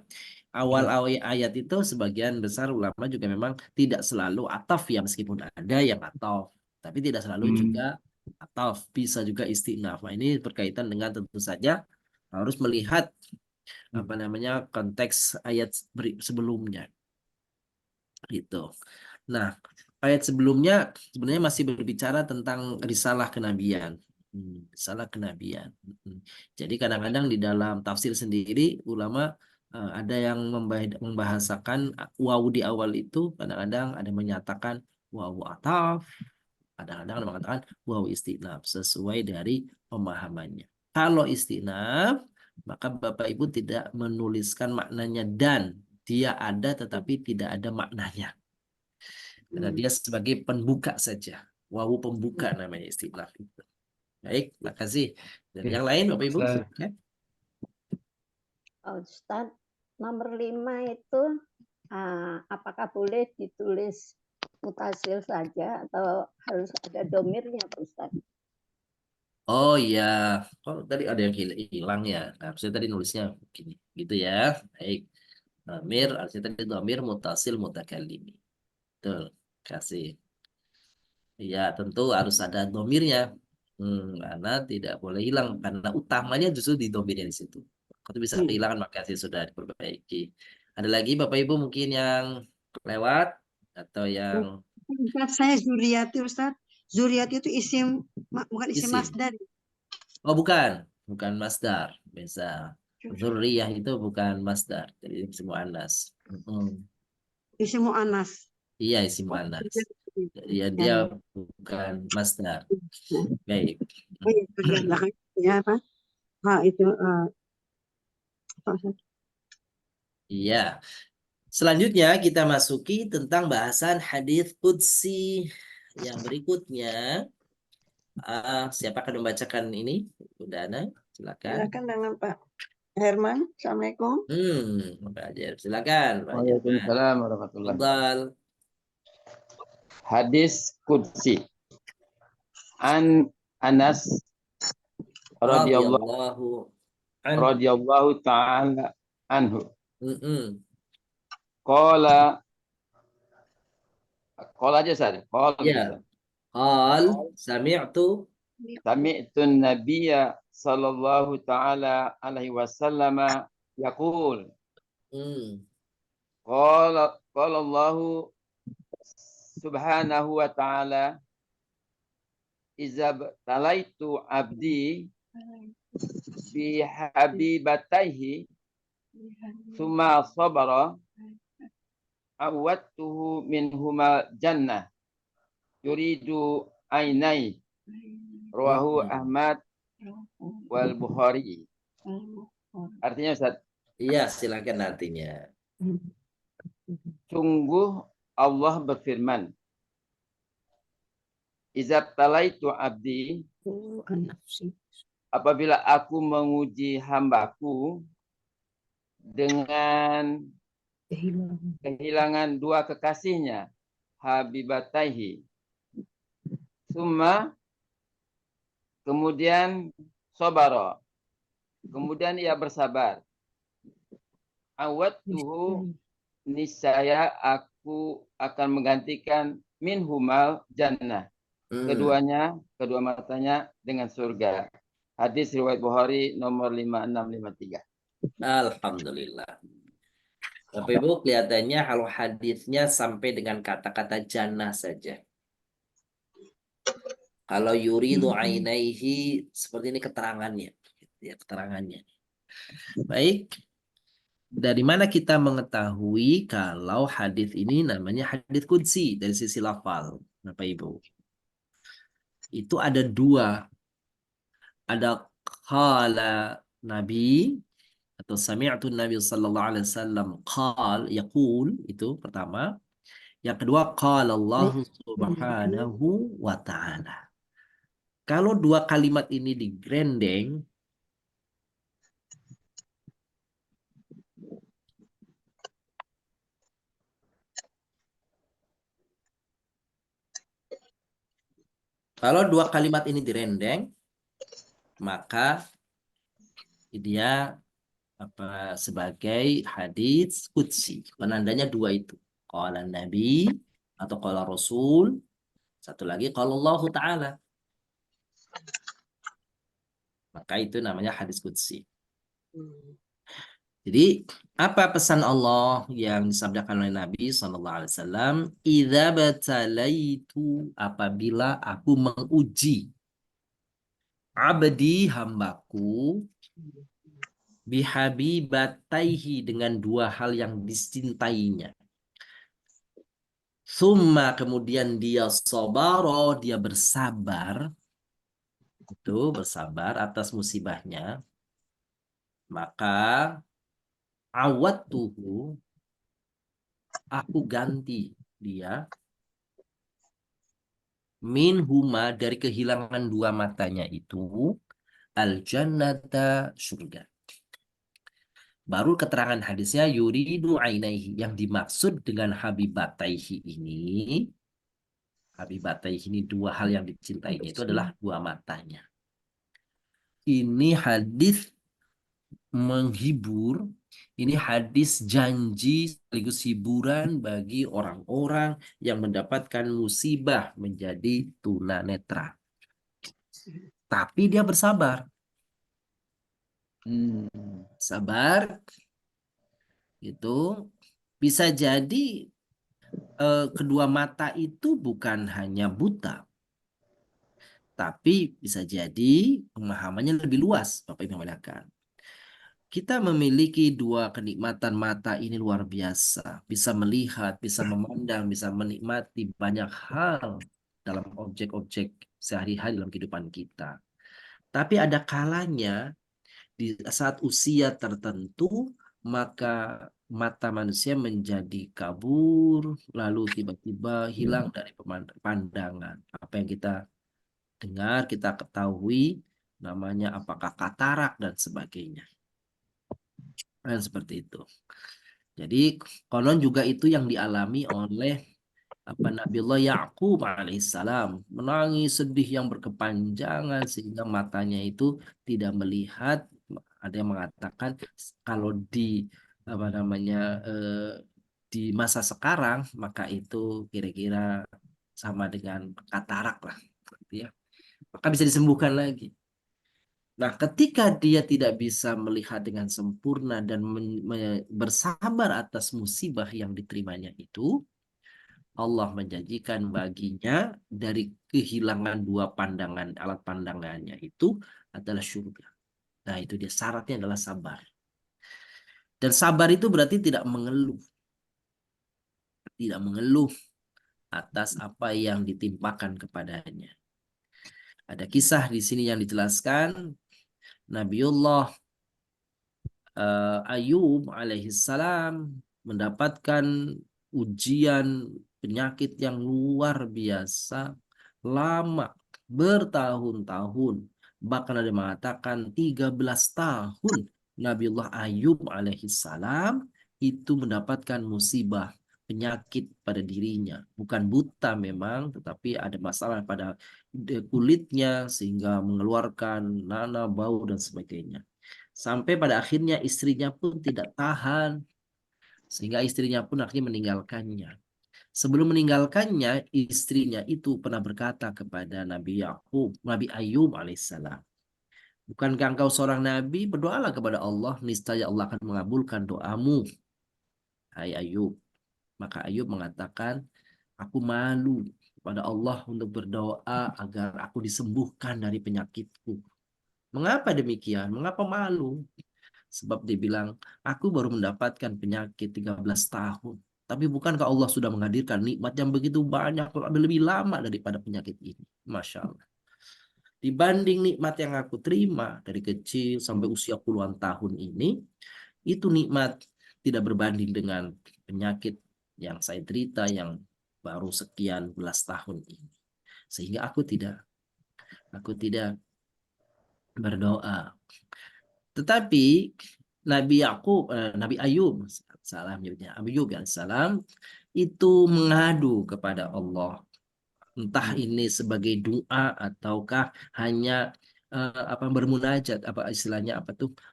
awal ayat itu sebagian besar ulama juga memang tidak selalu ataf ya, meskipun ada yang ataf, tapi tidak selalu juga ataf, bisa juga istinaf. Nah, ini berkaitan dengan tentu saja harus melihat apa namanya konteks ayat sebelumnya. Gitu. Nah, ayat sebelumnya sebenarnya masih berbicara tentang risalah kenabian. Risalah kenabian. Jadi kadang-kadang di dalam tafsir sendiri ulama ada yang membahasakan wawu di awal itu, kadang-kadang ada yang menyatakan wawu ataf, kadang-kadang ada yang mengatakan wawu istinaf sesuai dari pemahamannya. Kalau istinaf, maka Bapak Ibu tidak menuliskan maknanya dan dia ada tetapi tidak ada maknanya. Karena dia sebagai pembuka saja. Wawu pembuka namanya istinaf itu. Baik, makasih. Dan yang lain Bapak Ibu? Ustaz, nomor 5 itu apakah boleh ditulis mutasil saja atau harus ada domirnya Pak Ustaz? Oh iya, tadi ada yang hilang ya. Harusnya tadi nulisnya begini, gitu ya. Baik. Domir, artinya tadi domir mutasil mutakallimi. Betul, kasih. Ya, tentu harus ada domirnya. Karena tidak boleh hilang. Karena utamanya justru di domirnya di situ. Kalau itu bisa kehilangan, makasih sudah diperbaiki. Ada lagi Bapak Ibu mungkin yang lewat atau yang Ustaz, saya Zuriati, Ustaz. Zuriati itu isim, bukan isim isim? masdar. Oh, bukan. Bukan masdar. Bisa. Zurriyah itu bukan masdar. Jadi isim muannas. Isim mu'annas. Iya, isim muannas. Jadi Ya, dia ya. bukan masdar. Baik. Oh, iya, bagian belakang ya apa? Itu apa, Ustaz? Iya. Selanjutnya kita masuki tentang bahasan hadis qudsi yang berikutnya. Siapa akan membacakan ini? Udana, silakan. Silakan dengan Pak Herman. Assalamualaikum. Pak Hajar, silakan Pak Hajar. Waalaikumsalam warahmatullahi Tafadhal. Hadis Qudsi an Anas radhiyallahu Radhiyallahu anhu. ta'ala anhu. Mm-mm. Qala aja saja. Qala Ya. bisa. Qal sami'tu Sami'tu Nabiyya sallallahu ta'ala alaihi wasallam yaqul. Qala Allahu subhanahu wa ta'ala iza talaitu abdi bi habibataihi summa sabara awattuhu minhuma jannah yuridu ainai rawahu Ahmad wal Bukhari. Artinya Ustaz, Iya, silakan artinya. sungguh Allah berfirman, izab talaitu abdi, apabila aku menguji hambaku dengan kehilangan dua kekasihnya, habibataihi, summa, kemudian sobaro, kemudian ia bersabar, awattuhu, niscaya aku akan menggantikan minhumal jannah, kedua matanya dengan surga. Hadis riwayat Bukhari nomor 5653. Alhamdulillah. Bapak Ibu, kelihatannya kalau hadisnya sampai dengan kata-kata jannah saja. Kalau yuridu ainaihi, seperti ini keterangannya. Ya, keterangannya. Baik. Dari mana kita mengetahui kalau hadis ini namanya hadis qudsi dari sisi lafal, Bapak Ibu? Itu ada dua. Ada qala Nabi atau sami'tu Nabi sallallahu alaihi wasallam qal yaqul, itu pertama. Yang kedua qala Allah subhanahu wa ta'ala. Kalau dua kalimat ini digrendeng, maka dia sebagai hadis qudsi. Penandanya dua itu. Qala Nabi atau qala Rasul. Satu lagi qala Allah Ta'ala. Maka itu namanya hadis qudsi. Jadi apa pesan Allah yang disabdakan oleh Nabi SAW? Idza batalaitu, apabila aku menguji abdi hambaku bihabibataihi, dengan dua hal yang dicintainya. Summa, kemudian dia sabaro, dia bersabar. Itu bersabar atas musibahnya. Maka awattuhu, aku ganti dia minhuma, dari kehilangan dua matanya itu, al-jannata, surga. Baru keterangan hadisnya yuridu ainaihi, yang dimaksud dengan habibataihi ini dua hal yang dicintainya itu adalah dua matanya. Ini hadis menghibur. Ini hadis janji sekaligus hiburan bagi orang-orang yang mendapatkan musibah menjadi tunanetra. Tapi dia bersabar. Sabar itu bisa jadi kedua mata itu bukan hanya buta, tapi bisa jadi pemahamannya lebih luas, Bapak Ibu yang muliakan. Kita memiliki dua kenikmatan mata ini luar biasa. Bisa melihat, bisa memandang, bisa menikmati banyak hal dalam objek-objek sehari-hari dalam kehidupan kita. Tapi ada kalanya di saat usia tertentu, maka mata manusia menjadi kabur, lalu tiba-tiba hilang dari pandangan. Apa yang kita dengar, kita ketahui, namanya apakah katarak dan sebagainya. Dan seperti itu. Jadi konon juga itu yang dialami oleh Nabiullah Ya'qub alaihissalam, menangis sedih yang berkepanjangan sehingga matanya itu tidak melihat. Ada yang mengatakan kalau di di masa sekarang maka itu kira-kira sama dengan katarak lah, gitu ya. Maka bisa disembuhkan lagi. Nah, ketika dia tidak bisa melihat dengan sempurna dan bersabar atas musibah yang diterimanya itu, Allah menjanjikan baginya dari kehilangan dua pandangan, alat pandangannya itu adalah surga. Nah, itu dia syaratnya adalah sabar. Dan sabar itu berarti tidak mengeluh. Tidak mengeluh atas apa yang ditimpakan kepadanya. Ada kisah di sini yang dijelaskan Nabiullah Ayub alaihissalam mendapatkan ujian penyakit yang luar biasa lama, bertahun-tahun, bahkan ada yang mengatakan 13 tahun Nabiullah Ayub alaihissalam itu mendapatkan musibah penyakit pada dirinya. Bukan buta memang, tetapi ada masalah pada kulitnya sehingga mengeluarkan nanah, bau dan sebagainya. Sampai pada akhirnya istrinya pun tidak tahan, sehingga istrinya pun akhirnya meninggalkannya. Sebelum meninggalkannya, istrinya itu pernah berkata kepada Nabi Ayub alaihissalam, bukankah engkau seorang nabi? Berdoalah kepada Allah, niscaya Allah akan mengabulkan doamu, hai Ayub. Maka Ayub mengatakan, aku malu kepada Allah untuk berdoa agar aku disembuhkan dari penyakitku. Mengapa demikian? Mengapa malu? Sebab dia bilang, aku baru mendapatkan penyakit 13 tahun. Tapi bukankah Allah sudah menghadirkan nikmat yang begitu banyak, lebih lama daripada penyakit ini. Masya Allah. Dibanding nikmat yang aku terima dari kecil sampai usia puluhan tahun ini, itu nikmat tidak berbanding dengan penyakit yang saya derita yang baru sekian belas tahun ini. Sehingga aku tidak berdoa. Tetapi Nabi Ayub alaihissalam itu mengadu kepada Allah. Entah ini sebagai doa ataukah hanya bermunajat,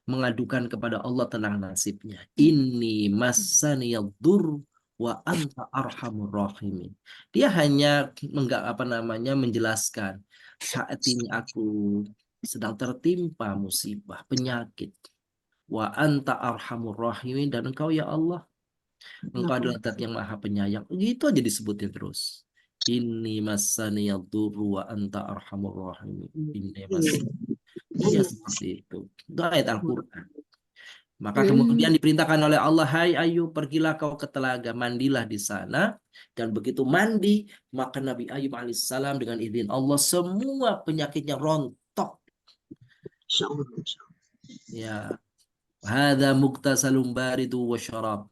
mengadukan kepada Allah tentang nasibnya. Inni massaniyaddur wa anta arhamur rahimin. Dia hanya menjelaskan, saat ini aku sedang tertimpa musibah, penyakit. Wa anta arhamur rahimin, dan engkau ya Allah, engkau adalah Zat yang maha penyayang. Gitu aja disebutin terus. Inni massaniyaddur wa anta arhamur rahimin. Iya, seperti itu. Itu ayat Al-Quran. Maka kemudian diperintahkan oleh Allah, hai Ayub, pergilah kau ke telaga, mandilah di sana. Dan begitu mandi, maka Nabi Ayub alaihissalam dengan izin Allah semua penyakitnya rontok. Ya, hadza muktasalun baridu wa syarab.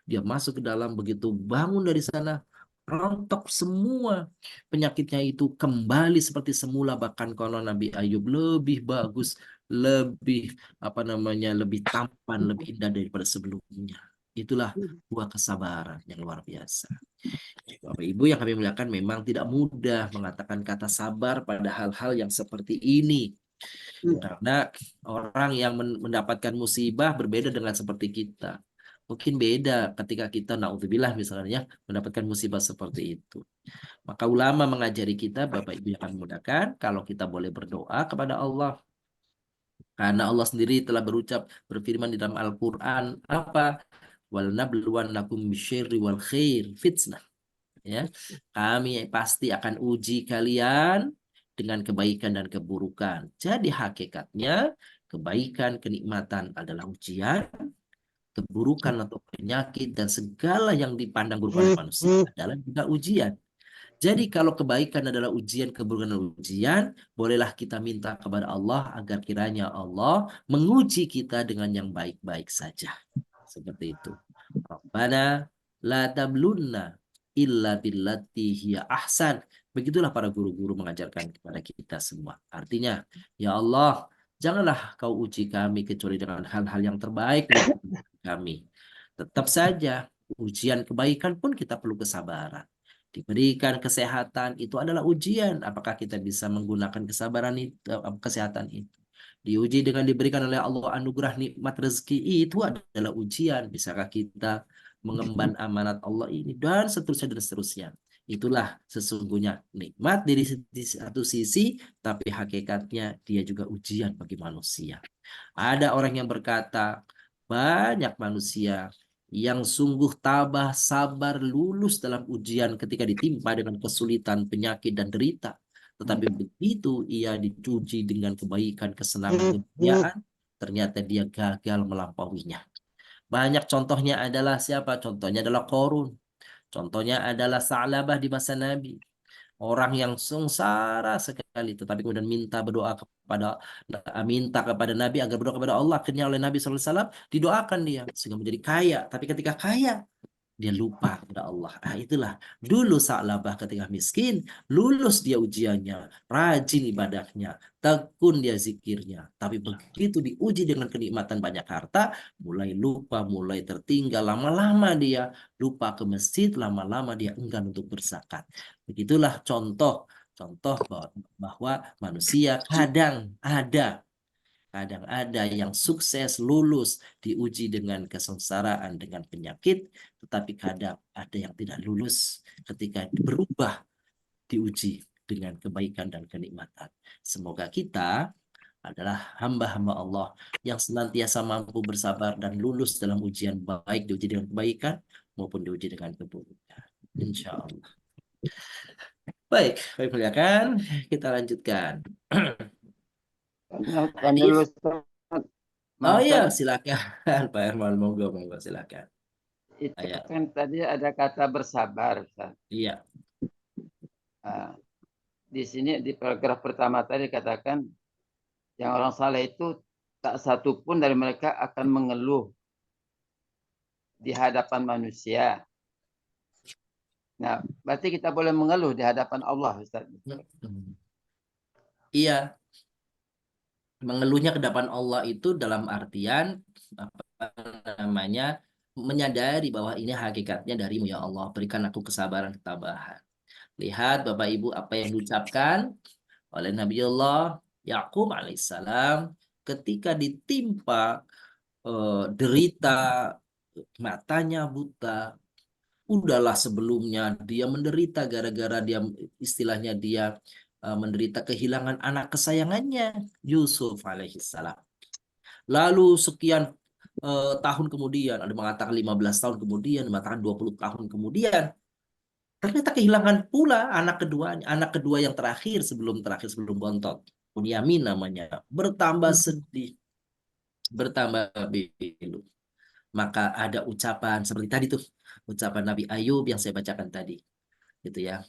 Dia masuk ke dalam, begitu bangun dari sana, rontok semua penyakitnya itu kembali seperti semula. Bahkan kalau Nabi Ayub lebih bagus, lebih lebih tampan, lebih indah daripada sebelumnya. Itulah buah kesabaran yang luar biasa. Bapak Ibu yang kami muliakan, memang tidak mudah mengatakan kata sabar pada hal-hal yang seperti ini. Karena orang yang mendapatkan musibah berbeda dengan seperti kita. Mungkin beda ketika kita, naudzubillah misalnya, mendapatkan musibah seperti itu. Maka ulama mengajari kita, Bapak Ibu yang akan memudahkan, kalau kita boleh berdoa kepada Allah. Karena Allah sendiri telah berfirman di dalam Al-Quran, apa? Wal nabluwannakum bisyirri wal khair fitnah. Ya, kami pasti akan uji kalian dengan kebaikan dan keburukan. Jadi hakikatnya kebaikan, kenikmatan adalah ujian, keburukan atau penyakit dan segala yang dipandang buruk oleh manusia adalah juga ujian. Jadi kalau kebaikan adalah ujian, keburukan adalah ujian, bolehlah kita minta kepada Allah agar kiranya Allah menguji kita dengan yang baik-baik saja. Seperti itu. Rabbana la tablunna illa billati hiya ahsan. Begitulah para guru-guru mengajarkan kepada kita semua. Artinya, ya Allah, janganlah kau uji kami kecuali dengan hal-hal yang terbaik untuk kami. Tetap saja, ujian kebaikan pun kita perlu kesabaran. Diberikan kesehatan itu adalah ujian. Apakah kita bisa menggunakan kesabaran itu, kesehatan itu? Diuji dengan diberikan oleh Allah anugerah nikmat rezeki itu adalah ujian. Bisakah kita mengemban amanat Allah ini? Dan seterusnya dan seterusnya. Itulah sesungguhnya nikmat di satu sisi, tapi hakikatnya dia juga ujian bagi manusia. Ada orang yang berkata, banyak manusia yang sungguh tabah, sabar, lulus dalam ujian ketika ditimpa dengan kesulitan, penyakit, dan derita. Tetapi begitu ia dicuci dengan kebaikan, kesenangan, kebahagiaan, ternyata dia gagal melampauinya. Banyak contohnya adalah siapa? Contohnya adalah Qarun. Contohnya adalah Sa'labah di masa Nabi. Orang yang sengsara sekali, tetapi kemudian minta kepada Nabi agar berdoa kepada Allah. Akhirnya oleh Nabi SAW didoakan dia sehingga menjadi kaya. Tapi ketika kaya, dia lupa kepada Allah. Itulah dulu Sa'labah ketika miskin, lulus dia ujiannya, rajin ibadahnya, tekun dia zikirnya. Tapi begitu diuji dengan kenikmatan banyak harta, mulai lupa, mulai tertinggal, lama-lama dia lupa ke masjid, lama-lama dia enggan untuk berzakat. Begitulah contoh bahwa manusia kadang ada yang sukses, lulus, diuji dengan kesengsaraan, dengan penyakit, tetapi kadang ada yang tidak lulus ketika berubah, diuji dengan kebaikan dan kenikmatan. Semoga kita adalah hamba-hamba Allah yang senantiasa mampu bersabar dan lulus dalam ujian, baik diuji dengan kebaikan maupun diuji dengan keburukan. Insya Allah. Baik, kan? Kita lanjutkan. Kami lulus. Oh iya, silakan Pak Herman, monggo silakan. Itu kan tadi ada kata bersabar, Ustaz. Iya. Di sini di paragraf pertama tadi katakan yang orang saleh itu tak satu pun dari mereka akan mengeluh di hadapan manusia. Nah, berarti kita boleh mengeluh di hadapan Allah, Ustaz. Iya. Mengeluhnya ke depan Allah itu dalam artian menyadari bahwa ini hakikatnya darimu ya Allah, berikan aku kesabaran, ketabahan. Lihat Bapak Ibu apa yang diucapkan oleh Nabiullah Yakub alaihissalam ketika ditimpa derita, matanya buta. Udahlah sebelumnya dia menderita gara-gara dia istilahnya dia menderita kehilangan anak kesayangannya Yusuf alaihissalam. Lalu sekian tahun kemudian, ada mengatakan 15 tahun kemudian, mengatakan 20 tahun kemudian, ternyata kehilangan pula anak kedua yang terakhir sebelum bontot. Bunyamin namanya. Bertambah sedih, bertambah pilu. Maka ada ucapan seperti tadi tuh, ucapan Nabi Ayub yang saya bacakan tadi. Gitu ya.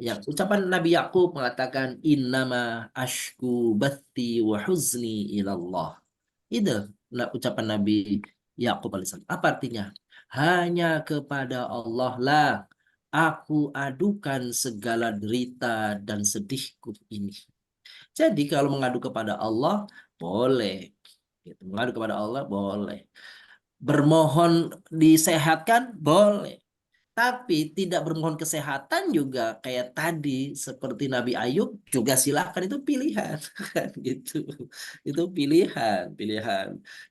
Yang ucapan Nabi Yakub mengatakan innama ashku bathi wa huzni ilallah. Itu ucapan Nabi Yakub alaihissalam. Apa artinya? Hanya kepada Allah lah aku adukan segala derita dan sedihku ini. Jadi kalau mengadu kepada Allah boleh. Gitu. Mengadu kepada Allah boleh. Bermohon disehatkan boleh. Tapi tidak bermohon kesehatan juga kayak tadi seperti Nabi Ayub juga silakan, itu pilihan kan gitu. Itu pilihan.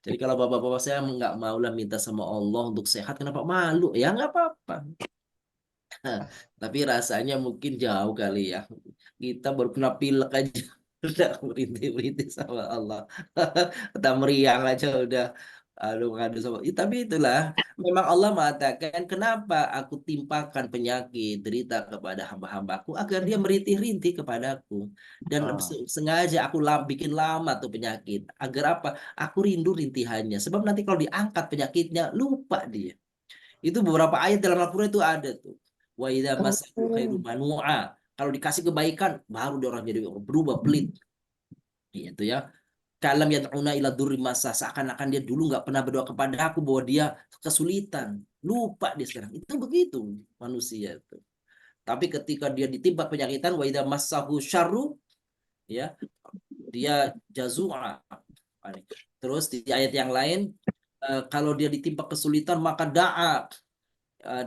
Jadi kalau bapak-bapak saya nggak maulah minta sama Allah untuk sehat, kenapa malu? Ya nggak apa-apa. Tapi rasanya mungkin jauh kali ya. Kita baru kena pilek aja udah merintih-merintih sama Allah. Kita meriang aja udah aduh ngadu sama. Tapi itulah memang Allah mengatakan kenapa aku timpakan penyakit derita kepada hamba-hambaku agar dia merintih-rintih kepadaku, dan sengaja aku bikin lama tuh penyakit agar apa? Aku rindu rintihannya, sebab nanti kalau diangkat penyakitnya lupa dia. Itu beberapa ayat dalam Al-Quran itu ada tuh. Wa idza masahu khairu manu'a. Kalau dikasih kebaikan baru dia orang jadi berubah pelit. Itu ya. Kalam yad'una ila durri masa, seakan-akan dia dulu nggak pernah berdoa kepada aku bahwa dia kesulitan. Lupa dia sekarang. Itu begitu manusia itu. Tapi ketika dia ditimpa penyakitan, wa idza massahu syarru, ya, dia jazua. Terus di ayat yang lain, kalau dia ditimpa kesulitan maka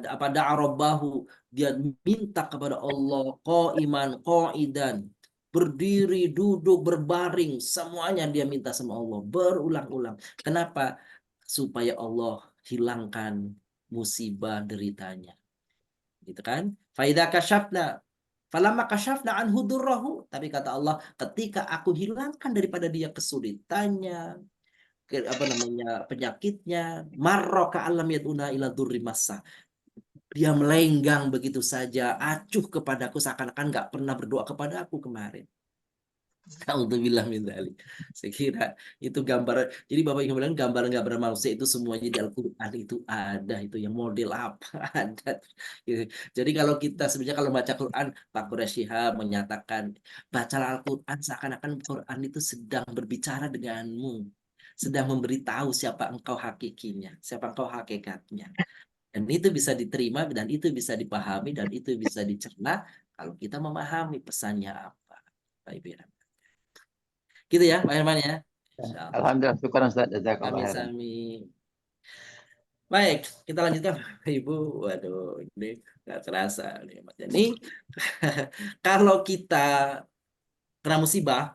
apa da'a rabbahu, dia minta kepada Allah qaiman qaidan, berdiri, duduk, berbaring, semuanya dia minta sama Allah berulang-ulang. Kenapa? Supaya Allah hilangkan musibah deritanya. Gitu kan? Faidza kasyafna falamma kasyafna anhu durrahu, tapi kata Allah, ketika aku hilangkan daripada dia kesulitannya, apa namanya, penyakitnya, marra ka'allam yaduna ila durri massa, dia melenggang begitu saja, acuh kepadaku seakan-akan nggak pernah berdoa kepada aku kemarin. Alhamdulillah min dzalik. Saya kira itu gambar. Jadi Bapak Ibu bilang gambar manusia itu semuanya di Al-Qur'an itu ada, itu yang model apa ada. Jadi kalau kita sebenarnya kalau baca Quran, Pak Quraisy Shihab menyatakan bacalah Al-Qur'an seakan-akan Quran itu sedang berbicara denganmu, sedang memberitahu siapa engkau hakikinya, siapa engkau hakikatnya. Dan itu bisa diterima, dan itu bisa dipahami, dan itu bisa dicerna kalau kita memahami pesannya apa. Baik, Bira. Gitu ya, Pak Herman ya. Insyaallah. Alhamdulillah, syukur Ustaz. Jazakallah khairan. Sami-sami. Baik, kita lanjutkan Ibu. Waduh, ini nggak terasa nih. Jadi kalau kita kena musibah,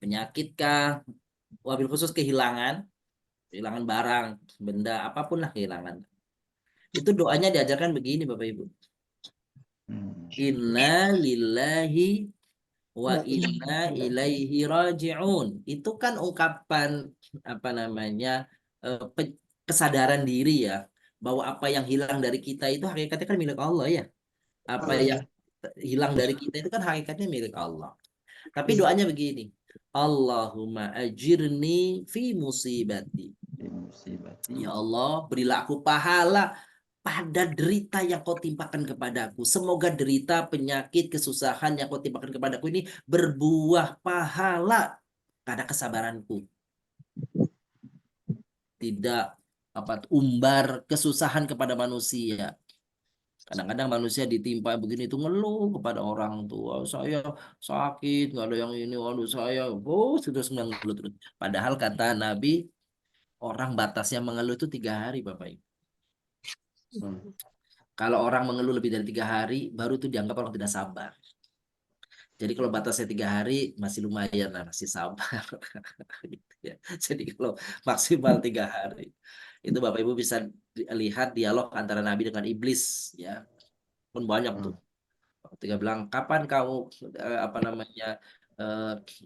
penyakit kah, wabil khusus kehilangan barang, benda, apapun lah kehilangan. Itu doanya diajarkan begini Bapak Ibu. Inna lillahi wa inna ilaihi raji'un. Itu kan ungkapan apa namanya, kesadaran diri ya, bahwa apa yang hilang dari kita itu hakikatnya kan milik Allah ya. Apa yang hilang dari kita itu kan hakikatnya milik Allah. Tapi doanya begini, Allahumma ajirni fi musibati. Ya Allah, berilah aku pahala pada derita yang kau timpakan kepadaku. Semoga derita, penyakit, kesusahan yang kau timpakan kepadaku ini berbuah pahala karena kesabaranku. Tidak umbar kesusahan kepada manusia. Kadang-kadang manusia ditimpa begini itu ngeluh kepada orang tua, saya sakit, nggak ada yang ini, waduh saya, sudah 90 terus. Padahal kata Nabi, orang batasnya mengeluh itu 3 hari, Bapak Ibu. Kalau orang mengeluh lebih dari 3 hari, baru itu dianggap orang tidak sabar. Jadi kalau batasnya 3 hari, masih lumayan lah, masih sabar. Jadi kalau maksimal 3 hari, itu Bapak Ibu bisa lihat dialog antara Nabi dengan iblis, ya, pun banyak tuh. Ketika bilang, kapan kamu apa namanya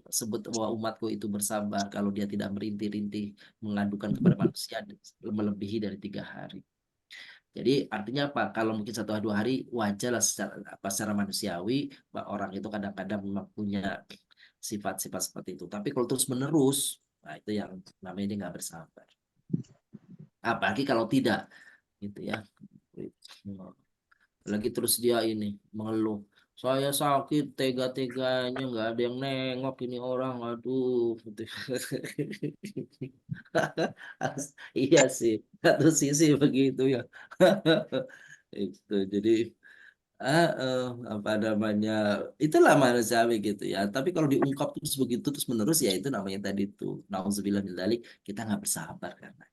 sebut bahwa umatku itu bersabar kalau dia tidak merintih-rintih mengadukan kepada manusia melebihi dari 3 hari. Jadi artinya apa? Kalau mungkin 1-2 hari wajar lah secara manusiawi, orang itu kadang-kadang memang punya sifat-sifat seperti itu. Tapi kalau terus menerus, nah itu yang namanya dia nggak bersabar. Apalagi kalau tidak, gitu ya. Lagi terus dia ini mengeluh, saya sakit tega-teganya, nggak ada yang nengok ini orang, aduh. Iya sih, satu sisi begitu ya. Itu jadi apa namanya, itulah manusia begitu ya. Tapi kalau diungkap terus begitu terus menerus, ya itu namanya tadi tuh nauzubillah min dzalik, kita nggak bersabar karena.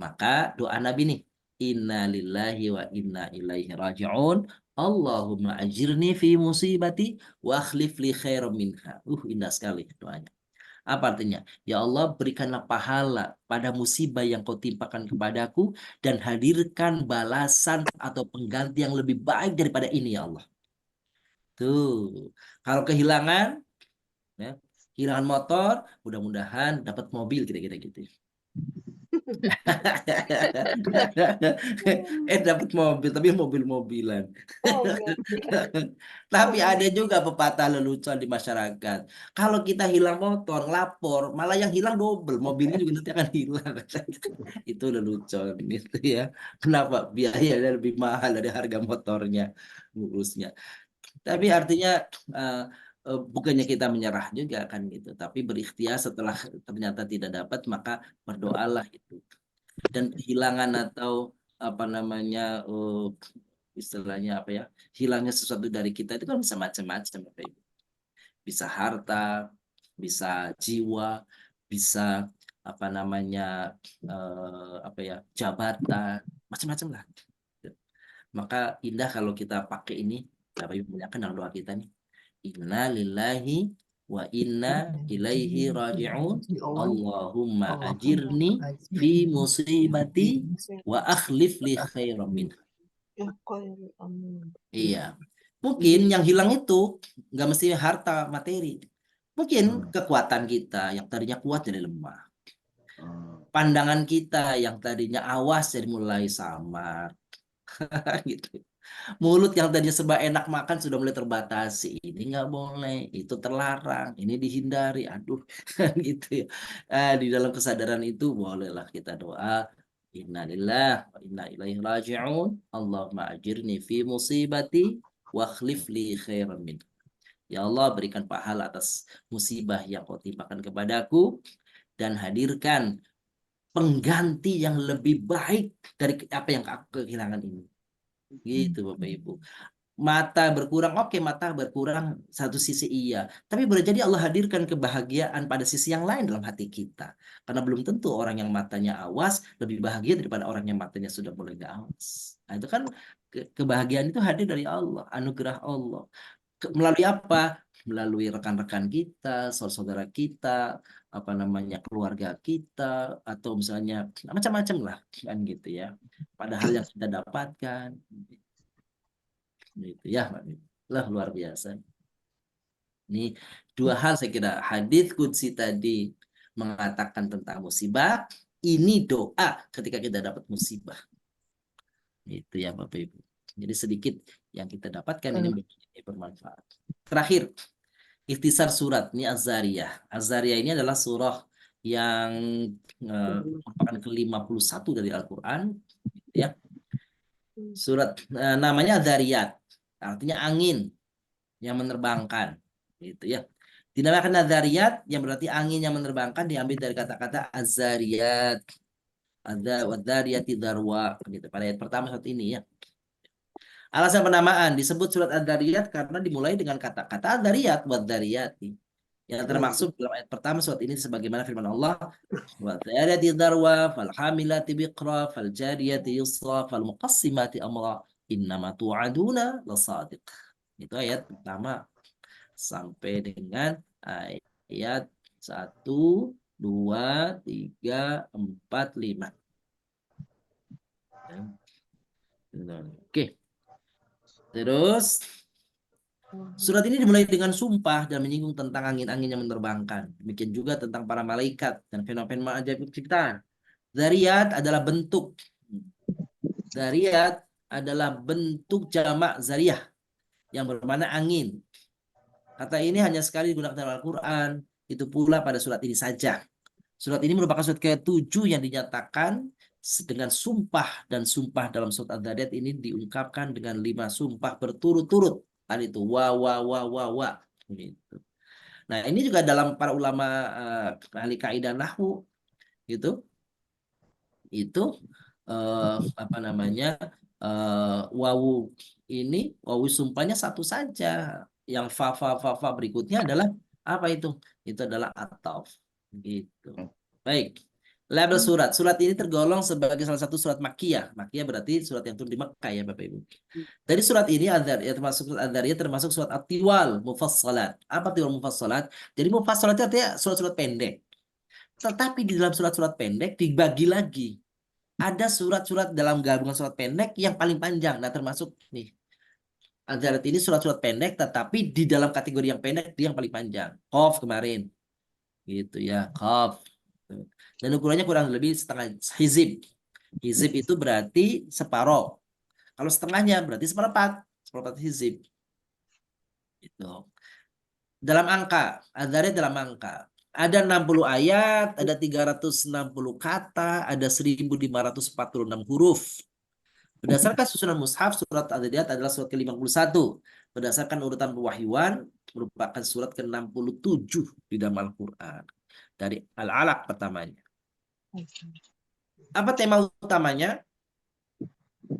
Maka doa Nabi nih, inna lillahi wa inna ilaihi raji'un. Allahumma ajirni fi musibati wa akhlif li khairan minha. Indah sekali doanya. Apa artinya? Ya Allah, berikanlah pahala pada musibah yang kau timpakan kepadaku dan hadirkan balasan atau pengganti yang lebih baik daripada ini ya Allah. Tuh, kalau kehilangan, ya, kehilangan motor, mudah-mudahan dapat mobil kira-kira gitu. Dapat mobil, tapi mobil-mobilan. Tapi ada juga pepatah lelucon di masyarakat. Kalau kita hilang motor, lapor, malah yang hilang double, mobilnya juga nanti akan hilang. Itu lelucon gitu ya. Kenapa? Biayanya lebih mahal dari harga motornya, ngurusnya. Tapi artinya bukannya kita menyerah juga kan gitu, tapi berikhtiar setelah ternyata tidak dapat, maka berdoalah itu. Dan kehilangan atau apa namanya istilahnya apa ya, hilangnya sesuatu dari kita itu kan bisa macam-macam Bapak Ibu. Bisa harta, bisa jiwa, bisa apa namanya apa ya, jabatan, macam-macam lah. Maka indah kalau kita pakai ini, Bapak Ibu muliakan dalam doa kita nih. Inna lillahi wa inna ilaihi raji'un. Allahumma ajirni fi musibati wa akhlif li khairan minha. Iya. Mungkin yang hilang itu nggak mesti harta materi. Mungkin kekuatan kita yang tadinya kuat jadi lemah. Pandangan kita yang tadinya awas jadi mulai samar. Gitu. Mulut yang tadinya serba enak makan sudah mulai terbatasi. Ini nggak boleh, itu terlarang, ini dihindari. Aduh, gitu ya. Di dalam kesadaran itu bolehlah kita doa. Innalillah wa inna ilaihi raji'un. Allahumma ajirni fi musibati wa akhlif li khairan min. Ya Allah, berikan pahala atas musibah yang kau timpakan kepadaku dan hadirkan pengganti yang lebih baik dari apa yang aku kehilangan ini. Gitu Bapak Ibu. Mata berkurang, oke, mata berkurang satu sisi iya. Tapi boleh jadi Allah hadirkan kebahagiaan pada sisi yang lain dalam hati kita. Karena belum tentu orang yang matanya awas lebih bahagia daripada orang yang matanya sudah mulai gak awas. Nah itu kan kebahagiaan itu hadir dari Allah, anugerah Allah. Melalui apa? Melalui rekan-rekan kita, saudara-saudara kita, apa namanya, keluarga kita, atau misalnya macam-macam lah kan gitu ya. Padahal yang kita dapatkan gitu ya, lah luar biasa. Ini dua hal saya kira, hadis qudsi tadi mengatakan tentang musibah, ini doa ketika kita dapat musibah. Itu ya Bapak Ibu. Jadi sedikit yang kita dapatkan ini bermanfaat. Terakhir, ikhtisar surat ini Az-Zariyah. Az-Zariyah ini adalah surah yang merupakan ke-51 dari Al-Qur'an ya. Surat namanya Az-Zariyat. Artinya angin yang menerbangkan gitu ya. Dinamakan Az-Zariyat yang berarti angin yang menerbangkan, diambil dari kata-kata Az-Zariyat. Adz-Dzariyati dzarwa gitu pada ayat pertama saat ini ya. Alasan penamaan disebut surat Ad-Dzariyat karena dimulai dengan kata-kata Ad-Dzariyat wad-Dzariyati. Yang termaksud dalam ayat pertama surat ini sebagaimana firman Allah, wad-Dzariyati dzarwa fal hamilati biqra fal jariyati yusra fal muqassimati amra innama tu'aduna lasadiq. Itu ayat pertama sampai dengan ayat 1, 2, 3, 4, 5. Oke. Terus surat ini dimulai dengan sumpah dan menyinggung tentang angin-angin yang menerbangkan. Demikian juga tentang para malaikat dan fenomena ajaib penciptaan. Zariyat adalah bentuk. Zariyat adalah bentuk jamak zariyah yang bermakna angin. Kata ini hanya sekali digunakan dalam Al-Quran. Itu pula pada surat ini saja. Surat ini merupakan surat ke-7 yang dinyatakan dengan sumpah, dan sumpah dalam surat Ad-Dzariyat ini diungkapkan dengan 5 sumpah berturut-turut. Tadi itu wa. Gitu. Nah, ini juga dalam para ulama ahli kaidah nahwu gitu. Itu apa namanya? Wawu ini, wawu sumpahnya satu saja. Yang fa berikutnya adalah apa itu? Itu adalah ataf. Gitu. Baik. Label surat. Surat ini tergolong sebagai salah satu surat Makkiyah. Makkiyah berarti surat yang turun di Makkah ya Bapak Ibu. Dari surat ini ya termasuk surat Adzariyah, termasuk surat At-Tiwal Mufassalat. Apa Tiwal Mufassalat? Jadi Mufassalat itu artinya surat-surat pendek. Tetapi di dalam surat-surat pendek dibagi lagi. Ada surat-surat dalam gabungan surat pendek yang paling panjang. Nah termasuk nih. Adzariyat ini surat-surat pendek, tetapi di dalam kategori yang pendek dia yang paling panjang. Qaf kemarin. Gitu ya, Qaf. Dan ukurannya kurang lebih setengah hizib. Hizib itu berarti separoh. Kalau setengahnya berarti seperempat. Seperempat hizib. Gitu. Dalam angka. Adzariyat dalam angka. Ada 60 ayat, ada 360 kata, ada 1546 huruf. Berdasarkan susunan mushaf, surat Adzariyat adalah surat ke-51. Berdasarkan urutan pewahyuan, merupakan surat ke-67 di dalam Al-Quran. Dari Al-Alaq pertamanya. Apa tema utamanya?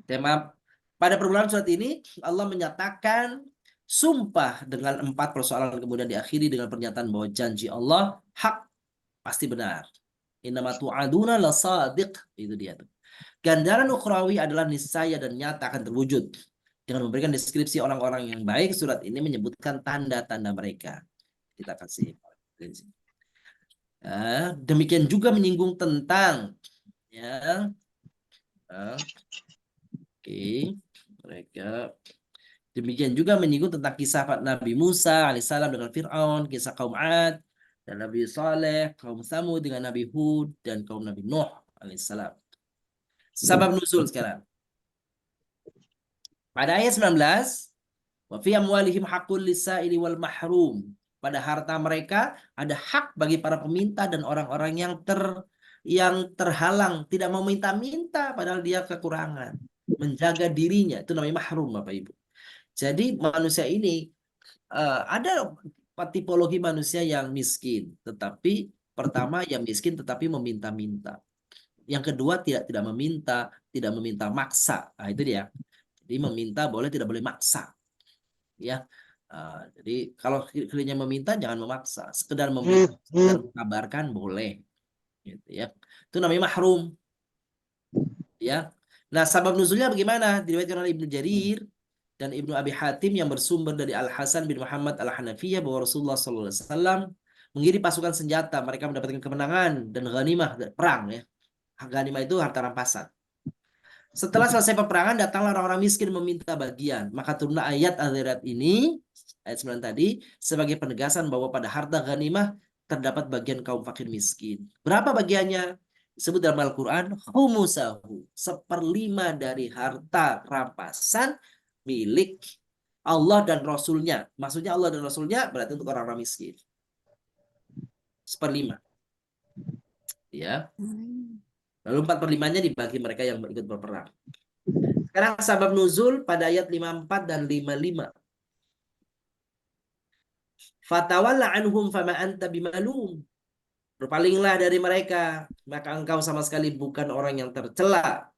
Tema pada permulaan surat ini, Allah menyatakan sumpah dengan 4 persoalan, kemudian diakhiri dengan pernyataan bahwa janji Allah hak, pasti benar. Innama tu'aduna lasadiq. Itu dia tuh. Ganjaran ukhrawi adalah niscaya dan nyata akan terwujud. Dengan memberikan deskripsi orang-orang yang baik, surat ini menyebutkan tanda-tanda mereka. Kita kasih. Demikian juga menyinggung tentang ya. Mereka demikian juga menyinggung tentang kisah Nabi Musa alaihissalam dengan Fir'aun, kisah kaum Ad dan Nabi Saleh, kaum Tsamud dengan Nabi Hud dan kaum Nabi Nuh alaihissalam. Sabab nuzul sekarang. Pada ayat 19, wa fi amwalihim haqqul lis-sa'ili wal mahrum. Pada harta mereka ada hak bagi para peminta dan orang-orang yang terhalang, tidak mau minta-minta padahal dia kekurangan. Menjaga dirinya, itu namanya mahrum Bapak Ibu. Jadi manusia ini ada tipologi manusia yang miskin, tetapi pertama yang miskin tetapi meminta-minta. Yang kedua tidak meminta, tidak meminta maksa. Nah, itu dia. Jadi meminta boleh, tidak boleh maksa. Ya. Jadi kalau kirinya meminta jangan memaksa, sekedar meminta, sekedar mengabarkan boleh. Gitu ya. Itu namanya mahrum. Ya. Nah, sabab nuzulnya bagaimana? Diriwayatkan oleh Ibnu Jarir dan Ibnu Abi Hatim yang bersumber dari Al-Hasan bin Muhammad Al-Hanafiyah bahwa Rasulullah SAW mengirim pasukan senjata, mereka mendapatkan kemenangan dan ghanimah perang ya. Ghanimah itu harta rampasan. Setelah selesai peperangan, datanglah orang-orang miskin meminta bagian. Maka turunlah ayat Adzariyat ini, ayat 9 tadi, sebagai penegasan bahwa pada harta ghanimah terdapat bagian kaum fakir miskin. Berapa bagiannya? Disebut dalam Al-Quran, humusahu, 1/5 dari harta rampasan milik Allah dan Rasulnya. Maksudnya Allah dan Rasulnya berarti untuk orang-orang miskin. 1/5. Ya. Lalu 4/5-nya dibagi mereka yang ikut berperang. Sekarang sabab nuzul pada ayat 54 dan 55. Fatawalla anhum fama anta bimalum. Berpalinglah dari mereka, maka engkau sama sekali bukan orang yang tercela.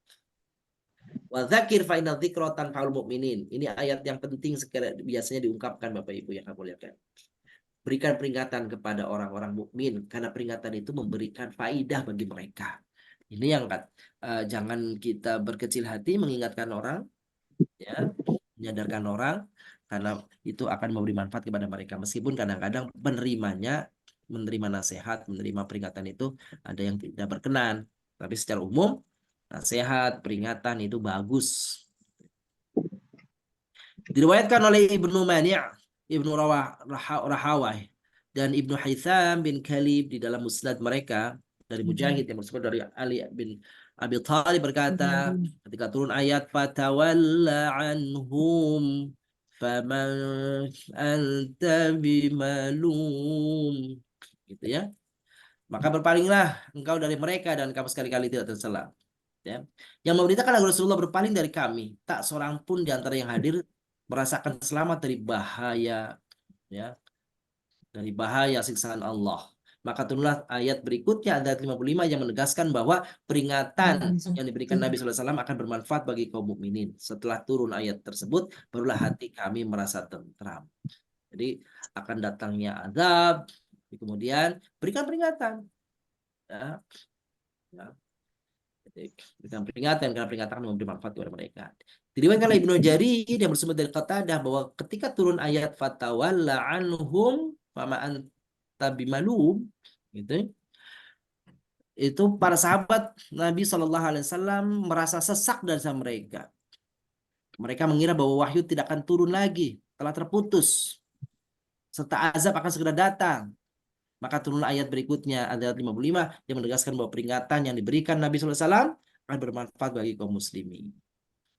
Wa dzakir fa inna dzikra tanfa'ul mu'minin. Ini ayat yang penting sekali biasanya diungkapkan Bapak Ibu yang aku lihatkan. Berikan peringatan kepada orang-orang mukmin karena peringatan itu memberikan faidah bagi mereka. Ini yang jangan kita berkecil hati mengingatkan orang, ya, menyadarkan orang, karena itu akan memberi manfaat kepada mereka. Meskipun kadang-kadang menerima nasihat, menerima peringatan itu ada yang tidak berkenan. Tapi secara umum, nasihat, peringatan itu bagus. Diriwayatkan oleh Ibnu Mani', Ibnu Rahawai, dan Ibnu Haytham bin Kalib di dalam musnad mereka, dari Mujahid yang bersumber dari Ali bin Abi Thalib berkata, ketika turun ayat fatawalla anhum faman anta bimalum, gitu ya, maka berpalinglah engkau dari mereka dan kamu sekali-kali tidak tercela. Ya. Yang memberitakan agar Rasulullah berpaling dari kami, tak seorang pun di antara yang hadir merasakan selamat dari bahaya, ya, dari bahaya siksaan Allah. Maka turunlah ayat berikutnya, ayat 55, yang menegaskan bahwa peringatan yang diberikan Nabi SAW akan bermanfaat bagi kaum mukminin. Setelah turun ayat tersebut, barulah hati kami merasa tentram. Jadi akan datangnya azab, kemudian berikan peringatan. Ya. Ya. Jadi, berikan peringatan karena peringatan akan memberi manfaat kepada mereka. Diriwayatkan oleh Ibnu Jarir yang bersumber dari Qatadah bahwa ketika turun ayat fatawalla anhum fama anta bimalum gitu, itu para sahabat Nabi SAW merasa sesak dari sama mereka. Mereka mengira bahwa wahyu tidak akan turun lagi, telah terputus, serta azab akan segera datang. Maka turun ayat berikutnya, ayat 55, yang menegaskan bahwa peringatan yang diberikan Nabi SAW akan bermanfaat bagi kaum muslimin.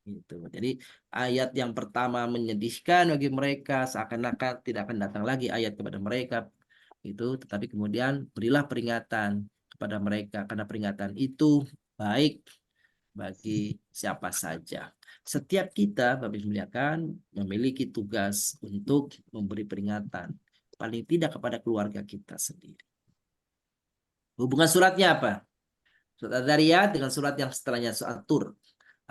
Gitu. Jadi ayat yang pertama menyedihkan bagi mereka, seakan-akan tidak akan datang lagi ayat kepada mereka. Itu, tetapi kemudian berilah peringatan kepada mereka, karena peringatan itu baik bagi siapa saja. Setiap kita, Bapak Ibu muliakan, memiliki tugas untuk memberi peringatan. Paling tidak kepada keluarga kita sendiri. Hubungan suratnya apa? Surat Ad-Dzariyat dengan surat yang setelahnya, surat Tur.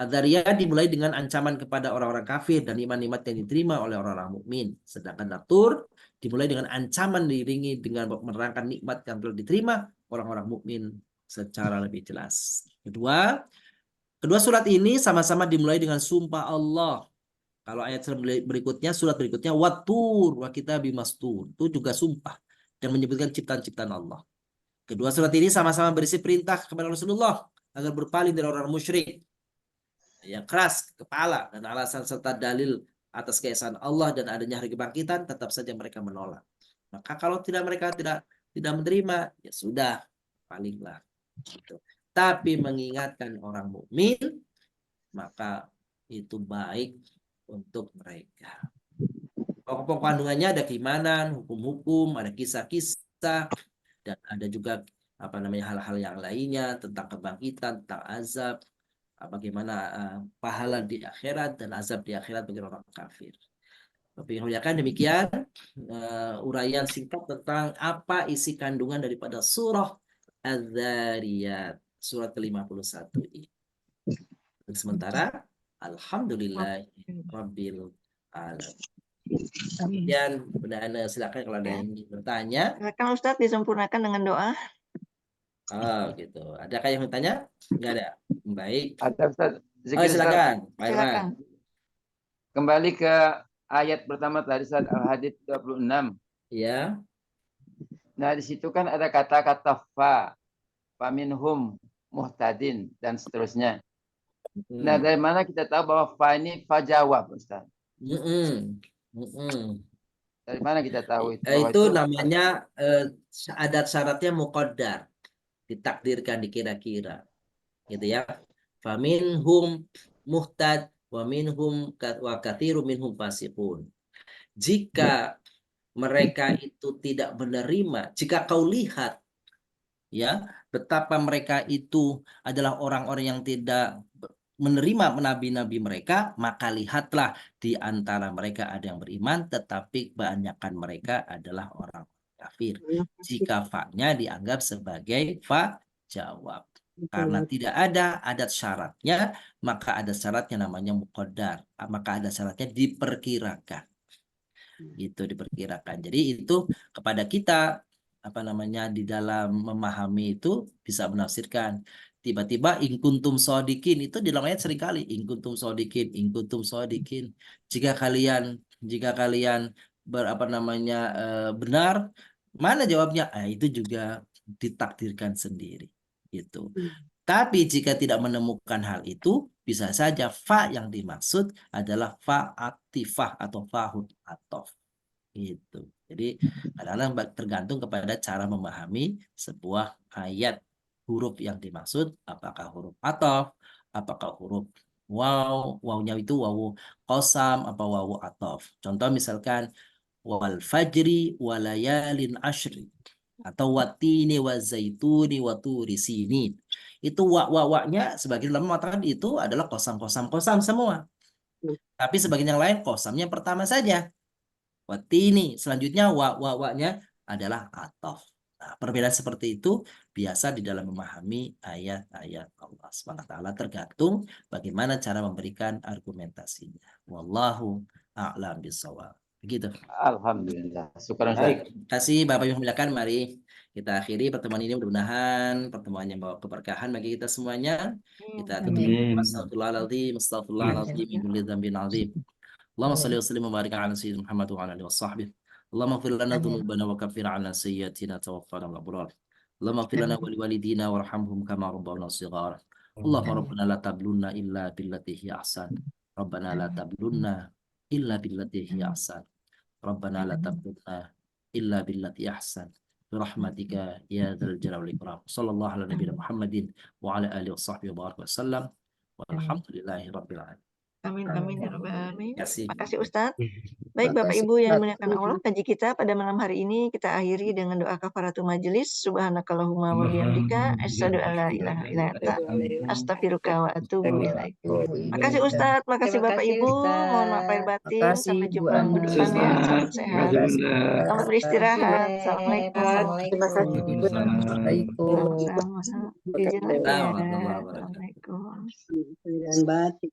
Ad-Dzariyat dimulai dengan ancaman kepada orang-orang kafir dan nikmat-nikmat yang diterima oleh orang-orang mukmin. Sedangkan At-Tur dimulai dengan ancaman diiringi dengan menerangkan nikmat yang telah diterima orang-orang mukmin secara lebih jelas. Kedua surat ini sama-sama dimulai dengan sumpah Allah. Kalau ayat berikutnya, surat berikutnya, Wat-Tur wa kitabi mastur. Itu juga sumpah dan menyebutkan ciptaan-ciptaan Allah. Kedua surat ini sama-sama berisi perintah kepada Rasulullah agar berpaling dari orang musyrik yang keras kepala, dan alasan serta dalil atas keesaan Allah dan adanya hari kebangkitan, tetap saja mereka menolak. Maka kalau mereka tidak menerima, ya sudah, palinglah. Gitu. Tapi mengingatkan orang mukmin, maka itu baik untuk mereka. Pokok-pokok kandungannya ada keimanan, hukum-hukum, ada kisah-kisah, dan ada juga hal-hal yang lainnya tentang kebangkitan, tentang azab, bagaimana pahala di akhirat dan azab di akhirat bagi orang kafir. Tapi demikian uraian singkat tentang apa isi kandungan daripada surah Az-Dzariyat, surat ke-51 ini. Sementara alhamdulillah rabbil alamin. Kemudian Bunda Ana silakan kalau ada yang bertanya. Silakan Ustadz disempurnakan dengan doa. Oh gitu. Adakah yang bertanya? Enggak ada. Baik. Ada Ustaz. Oh, silakan. Pak Irman. Silakan. Kembali ke ayat pertama tadi Ustaz, Al-Hadid 26. Ya. Nah, di situ kan ada kata-kata faminhum muhtadin dan seterusnya. Nah, dari mana kita tahu bahwa fa ini fa jawab, Ustaz? Dari mana kita tahu itu? Itu namanya adat syaratnya muqaddar, ditakdirkan, dikira-kira, gitu ya. Faminhum muhtad wa minhum wa katsirum minhum fasiqun. Jika mereka itu tidak menerima, jika kau lihat ya betapa mereka itu adalah orang-orang yang tidak menerima nabi-nabi mereka, maka lihatlah di antara mereka ada yang beriman, tetapi kebanyakan mereka adalah orang kafir. Jika fa-nya dianggap sebagai fa jawab. Karena tidak ada adat syaratnya, maka ada syaratnya namanya muqaddar. Maka ada syaratnya diperkirakan. Itu diperkirakan. Jadi itu kepada kita di dalam memahami itu bisa menafsirkan. Tiba-tiba in kuntum shodikin itu di dalam ayat sering kali in kuntum shodikin, in kuntum shodikin. Jika kalian benar, mana jawabnya? Itu juga ditakdirkan sendiri. Gitu. Tapi jika tidak menemukan hal itu, bisa saja fa yang dimaksud adalah fa atifah atau fahud atof. Gitu. Jadi kadang-kadang tergantung kepada cara memahami sebuah ayat. Huruf yang dimaksud apakah huruf atof, apakah huruf waw, wawnya itu wawu qasam apa wawu atof. Contoh misalkan wal fajri walayalin ashri atau watini wa zaituni wa turi sinin. Itu wa-nya sebagian ulama mengatakan itu adalah kosam semua. Tapi sebagian yang lain kosamnya pertama saja. Watini, selanjutnya wa-nya adalah atof. Nah, perbedaan seperti itu biasa di dalam memahami ayat-ayat Allah SWT, tergantung bagaimana cara memberikan argumentasinya. Wallahu a'lam bishawab. Begitu. Alhamdulillah. Syukur Ustaz. Baik, terima kasih Bapak Ibu muliakan. Mari kita akhiri pertemuan ini, mudah-mudahan pertemuan yang bawa keberkahan bagi kita semuanya. Kita tutup dengan astagfirullahaladzim, astagfirullahaladzim, min kulli dzambin azim. Allahumma shalli wa sallim wa barik ala sayyidina Muhammad wa ala alihi wa sahbihi. Allahumma ighfir lana dhunubana wa kaffir 'anna sayyi'atina tawaffana ma'al abrar. Allahumma ighfir lana wa liwalidina warhamhum kama rabbawna shighara. Allahumma rabbana la tablunna illa billati hiya ahsan. Rabbana la tablunna illa billati hiya ahsan. Rabbana la tablunna illa billati ahsan. Birahmatika ya dzal jalali wal ikram. Sallallahu ala nabiyina Muhammadin wa ala alihi wa sahbihi wa baraka wasallam. Walhamdulillahi rabbil alamin. Amin, amin, ya rabbal alamin. Terima kasih. Makasih Ustadz. Baik Bapak Ibu yang dimuliakan Allah, kaji kita pada malam hari ini kita akhiri dengan doa kafaratul majelis. Subhanakallahumma wa bihamdika asyhadu an la ilaha illa anta astaghfiruka wa atubu ilaik. Makasih Ustadz, makasih Terima Bapak kasih, Ibu. Ustadz. Mohon maaf lahir batin. Makasih, Sampai Bu jumpa minggu Andi. depan ya. Salam Terima sehat. kasih, Bunda. Selamat beristirahat. Assalamualaikum. Terima kasih. Assalamualaikum. Sama-sama. Izin lagi ya. Warahmatullahi wabarakatuh. Assalamualaikum. Dan batik.